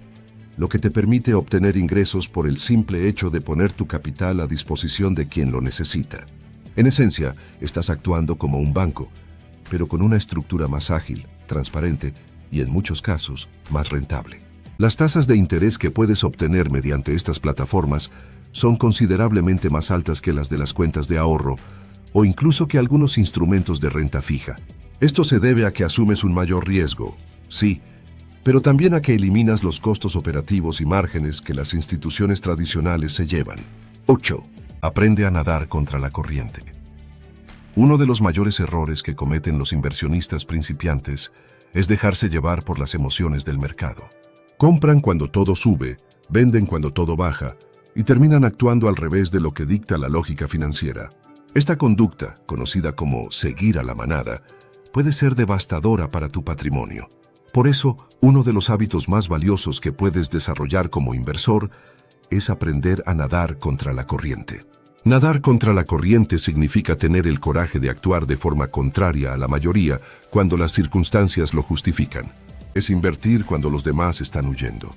lo que te permite obtener ingresos por el simple hecho de poner tu capital a disposición de quien lo necesita. En esencia, estás actuando como un banco, pero con una estructura más ágil, transparente y, en muchos casos, más rentable. Las tasas de interés que puedes obtener mediante estas plataformas son considerablemente más altas que las de las cuentas de ahorro o incluso que algunos instrumentos de renta fija. Esto se debe a que asumes un mayor riesgo, sí, pero también a que eliminas los costos operativos y márgenes que las instituciones tradicionales se llevan. 8. Aprende a nadar contra la corriente. Uno de los mayores errores que cometen los inversionistas principiantes es dejarse llevar por las emociones del mercado. Compran cuando todo sube, venden cuando todo baja y terminan actuando al revés de lo que dicta la lógica financiera. Esta conducta, conocida como seguir a la manada, puede ser devastadora para tu patrimonio. Por eso, uno de los hábitos más valiosos que puedes desarrollar como inversor es aprender a nadar contra la corriente. Nadar contra la corriente significa tener el coraje de actuar de forma contraria a la mayoría cuando las circunstancias lo justifican. Es invertir cuando los demás están huyendo.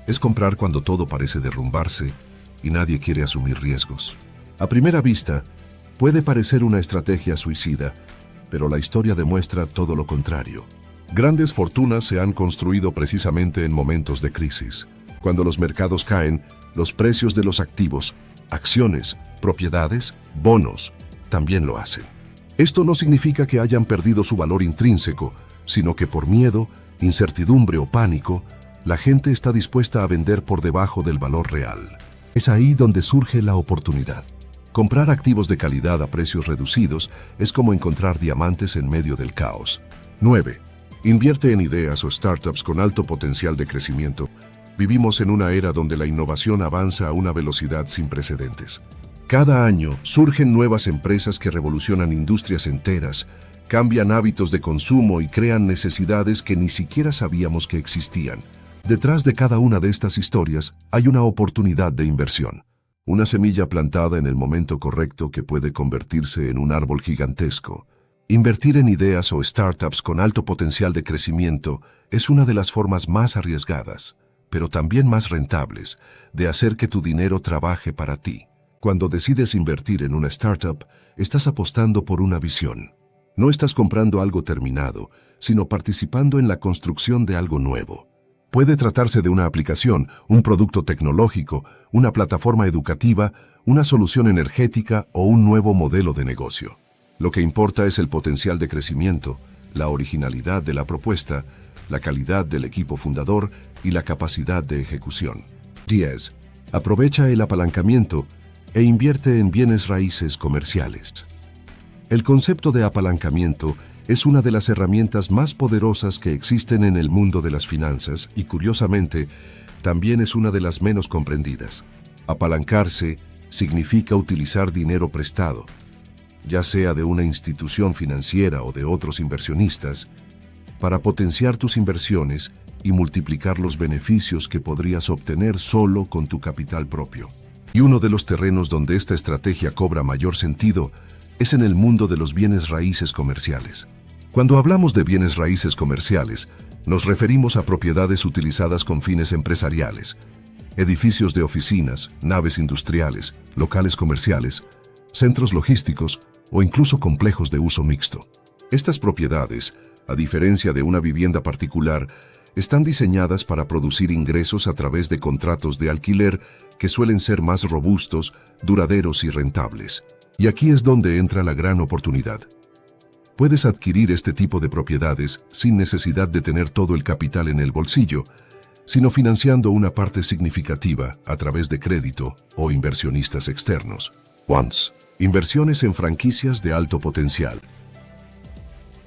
Es comprar cuando todo parece derrumbarse y nadie quiere asumir riesgos. A primera vista, puede parecer una estrategia suicida, pero la historia demuestra todo lo contrario. Grandes fortunas se han construido precisamente en momentos de crisis. Cuando los mercados caen, los precios de los activos, acciones, propiedades, bonos, también lo hacen. Esto no significa que hayan perdido su valor intrínseco, sino que por miedo, incertidumbre o pánico, la gente está dispuesta a vender por debajo del valor real. Es ahí donde surge la oportunidad. Comprar activos de calidad a precios reducidos es como encontrar diamantes en medio del caos. 9. Invierte en ideas o startups con alto potencial de crecimiento. Vivimos en una era donde la innovación avanza a una velocidad sin precedentes. Cada año surgen nuevas empresas que revolucionan industrias enteras, cambian hábitos de consumo y crean necesidades que ni siquiera sabíamos que existían. Detrás de cada una de estas historias hay una oportunidad de inversión. Una semilla plantada en el momento correcto que puede convertirse en un árbol gigantesco. Invertir en ideas o startups con alto potencial de crecimiento es una de las formas más arriesgadas, pero también más rentables, de hacer que tu dinero trabaje para ti. Cuando decides invertir en una startup, estás apostando por una visión. No estás comprando algo terminado, sino participando en la construcción de algo nuevo. Puede tratarse de una aplicación, un producto tecnológico, una plataforma educativa, una solución energética o un nuevo modelo de negocio. Lo que importa es el potencial de crecimiento, la originalidad de la propuesta, la calidad del equipo fundador y la capacidad de ejecución. 10. Aprovecha el apalancamiento e invierte en bienes raíces comerciales. El concepto de apalancamiento es una de las herramientas más poderosas que existen en el mundo de las finanzas y, curiosamente, también es una de las menos comprendidas. Apalancarse significa utilizar dinero prestado, ya sea de una institución financiera o de otros inversionistas, para potenciar tus inversiones y multiplicar los beneficios que podrías obtener solo con tu capital propio. Y uno de los terrenos donde esta estrategia cobra mayor sentido es en el mundo de los bienes raíces comerciales. Cuando hablamos de bienes raíces comerciales, nos referimos a propiedades utilizadas con fines empresariales, edificios de oficinas, naves industriales, locales comerciales, centros logísticos o incluso complejos de uso mixto. Estas propiedades, a diferencia de una vivienda particular, están diseñadas para producir ingresos a través de contratos de alquiler que suelen ser más robustos, duraderos y rentables. Y aquí es donde entra la gran oportunidad. Puedes adquirir este tipo de propiedades sin necesidad de tener todo el capital en el bolsillo, sino financiando una parte significativa a través de crédito o inversionistas externos. Once, inversiones en franquicias de alto potencial.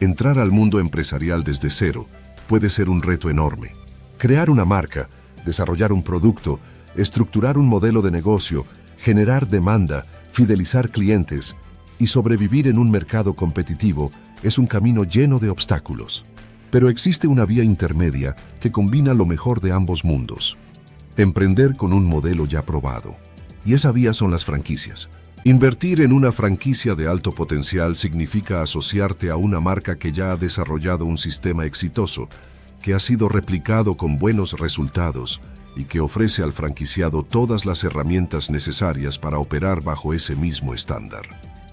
Entrar al mundo empresarial desde cero puede ser un reto enorme. Crear una marca, desarrollar un producto, estructurar un modelo de negocio, generar demanda, fidelizar clientes y sobrevivir en un mercado competitivo es un camino lleno de obstáculos. Pero existe una vía intermedia que combina lo mejor de ambos mundos. Emprender con un modelo ya probado. Y esa vía son las franquicias. Invertir en una franquicia de alto potencial significa asociarte a una marca que ya ha desarrollado un sistema exitoso, que ha sido replicado con buenos resultados y que ofrece al franquiciado todas las herramientas necesarias para operar bajo ese mismo estándar.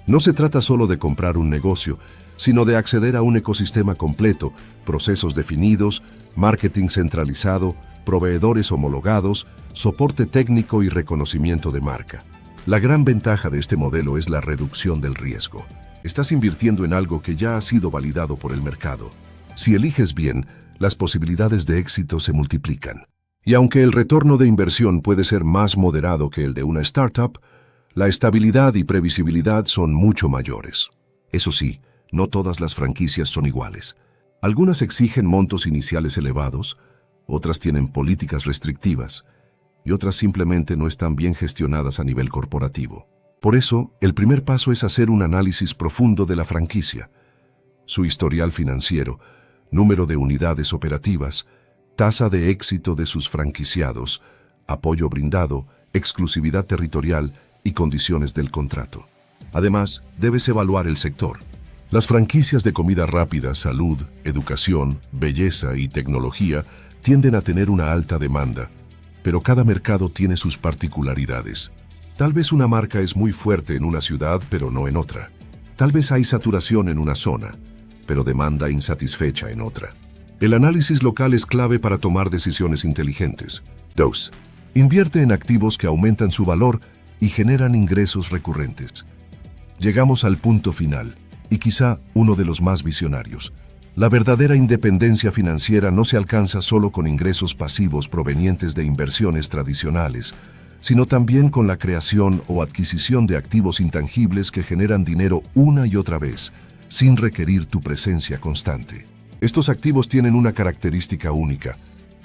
No se trata solo de comprar un negocio, sino de acceder a un ecosistema completo, procesos definidos, marketing centralizado, proveedores homologados, soporte técnico y reconocimiento de marca. La gran ventaja de este modelo es la reducción del riesgo. Estás invirtiendo en algo que ya ha sido validado por el mercado. Si eliges bien, las posibilidades de éxito se multiplican. Y aunque el retorno de inversión puede ser más moderado que el de una startup, la estabilidad y previsibilidad son mucho mayores. Eso sí, no todas las franquicias son iguales. Algunas exigen montos iniciales elevados, otras tienen políticas restrictivas, y otras simplemente no están bien gestionadas a nivel corporativo. Por eso, el primer paso es hacer un análisis profundo de la franquicia, su historial financiero, número de unidades operativas, tasa de éxito de sus franquiciados, apoyo brindado, exclusividad territorial y condiciones del contrato. Además, debes evaluar el sector. Las franquicias de comida rápida, salud, educación, belleza y tecnología tienden a tener una alta demanda, pero cada mercado tiene sus particularidades. Tal vez una marca es muy fuerte en una ciudad, pero no en otra. Tal vez hay saturación en una zona, pero demanda insatisfecha en otra. El análisis local es clave para tomar decisiones inteligentes. 2. Invierte en activos que aumentan su valor y generan ingresos recurrentes. Llegamos al punto final, y quizá uno de los más visionarios. La verdadera independencia financiera no se alcanza solo con ingresos pasivos provenientes de inversiones tradicionales, sino también con la creación o adquisición de activos intangibles que generan dinero una y otra vez, sin requerir tu presencia constante. Estos activos tienen una característica única.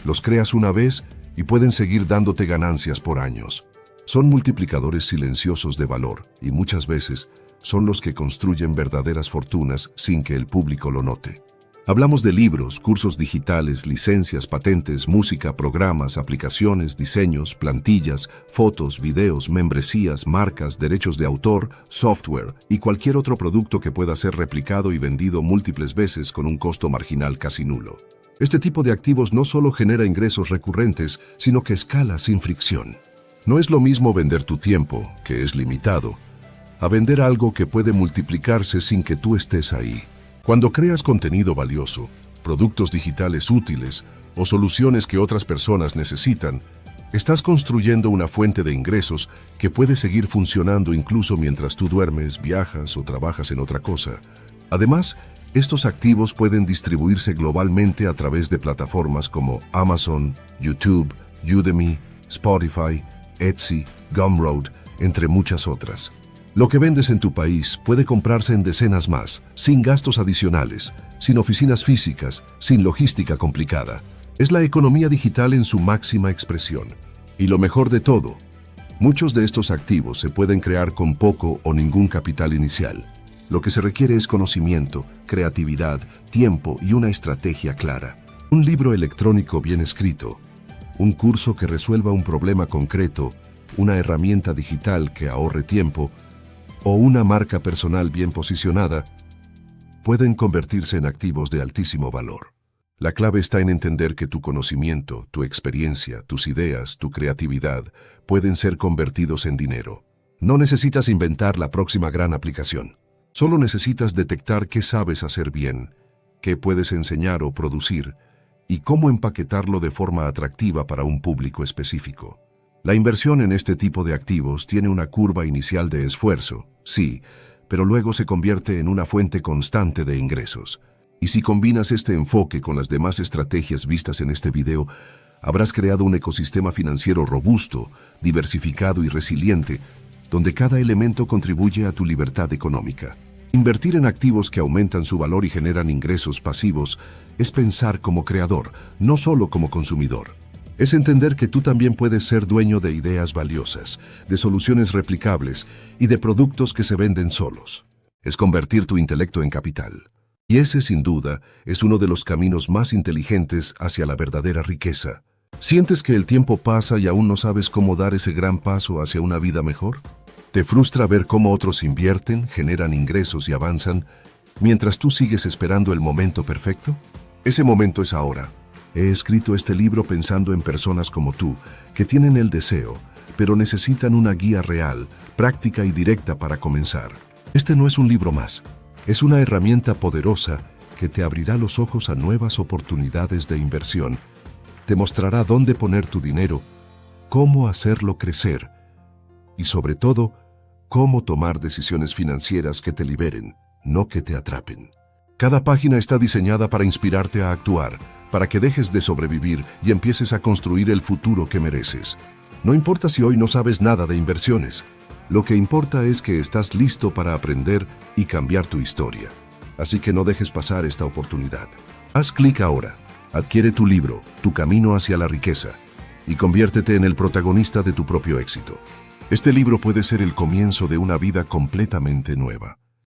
Los creas una vez y pueden seguir dándote ganancias por años. Son multiplicadores silenciosos de valor y muchas veces son los que construyen verdaderas fortunas sin que el público lo note. Hablamos de libros, cursos digitales, licencias, patentes, música, programas, aplicaciones, diseños, plantillas, fotos, videos, membresías, marcas, derechos de autor, software y cualquier otro producto que pueda ser replicado y vendido múltiples veces con un costo marginal casi nulo. Este tipo de activos no solo genera ingresos recurrentes, sino que escala sin fricción. No es lo mismo vender tu tiempo, que es limitado, a vender algo que puede multiplicarse sin que tú estés ahí. Cuando creas contenido valioso, productos digitales útiles o soluciones que otras personas necesitan, estás construyendo una fuente de ingresos que puede seguir funcionando incluso mientras tú duermes, viajas o trabajas en otra cosa. Además, estos activos pueden distribuirse globalmente a través de plataformas como Amazon, YouTube, Udemy, Spotify, Etsy, Gumroad, entre muchas otras. Lo que vendes en tu país puede comprarse en decenas más, sin gastos adicionales, sin oficinas físicas, sin logística complicada. Es la economía digital en su máxima expresión. Y lo mejor de todo, muchos de estos activos se pueden crear con poco o ningún capital inicial. Lo que se requiere es conocimiento, creatividad, tiempo y una estrategia clara. Un libro electrónico bien escrito, un curso que resuelva un problema concreto, una herramienta digital que ahorre tiempo, o una marca personal bien posicionada, pueden convertirse en activos de altísimo valor. La clave está en entender que tu conocimiento, tu experiencia, tus ideas, tu creatividad pueden ser convertidos en dinero. No necesitas inventar la próxima gran aplicación. Solo necesitas detectar qué sabes hacer bien, qué puedes enseñar o producir, y cómo empaquetarlo de forma atractiva para un público específico. La inversión en este tipo de activos tiene una curva inicial de esfuerzo, sí, pero luego se convierte en una fuente constante de ingresos. Y si combinas este enfoque con las demás estrategias vistas en este video, Habrás creado un ecosistema financiero robusto, diversificado y resiliente, donde cada elemento contribuye a tu libertad económica. Invertir en activos que aumentan su valor y generan ingresos pasivos es pensar como creador, no solo como consumidor. Es entender que tú también puedes ser dueño de ideas valiosas, de soluciones replicables y de productos que se venden solos. Es convertir tu intelecto en capital. Y ese, sin duda, es uno de los caminos más inteligentes hacia la verdadera riqueza. ¿Sientes que el tiempo pasa y aún no sabes cómo dar ese gran paso hacia una vida mejor? ¿Te frustra ver cómo otros invierten, generan ingresos y avanzan, mientras tú sigues esperando el momento perfecto? Ese momento es ahora. He escrito este libro pensando en personas como tú, que tienen el deseo, pero necesitan una guía real, práctica y directa para comenzar. Este no es un libro más. Es una herramienta poderosa que te abrirá los ojos a nuevas oportunidades de inversión. Te mostrará dónde poner tu dinero, cómo hacerlo crecer y, sobre todo, cómo tomar decisiones financieras que te liberen, no que te atrapen. Cada página está diseñada para inspirarte a actuar, para que dejes de sobrevivir y empieces a construir el futuro que mereces. No importa si hoy no sabes nada de inversiones. Lo que importa es que estás listo para aprender y cambiar tu historia. Así que no dejes pasar esta oportunidad. Haz clic ahora, adquiere tu libro, Tu camino hacia la riqueza, y conviértete en el protagonista de tu propio éxito. Este libro puede ser el comienzo de una vida completamente nueva.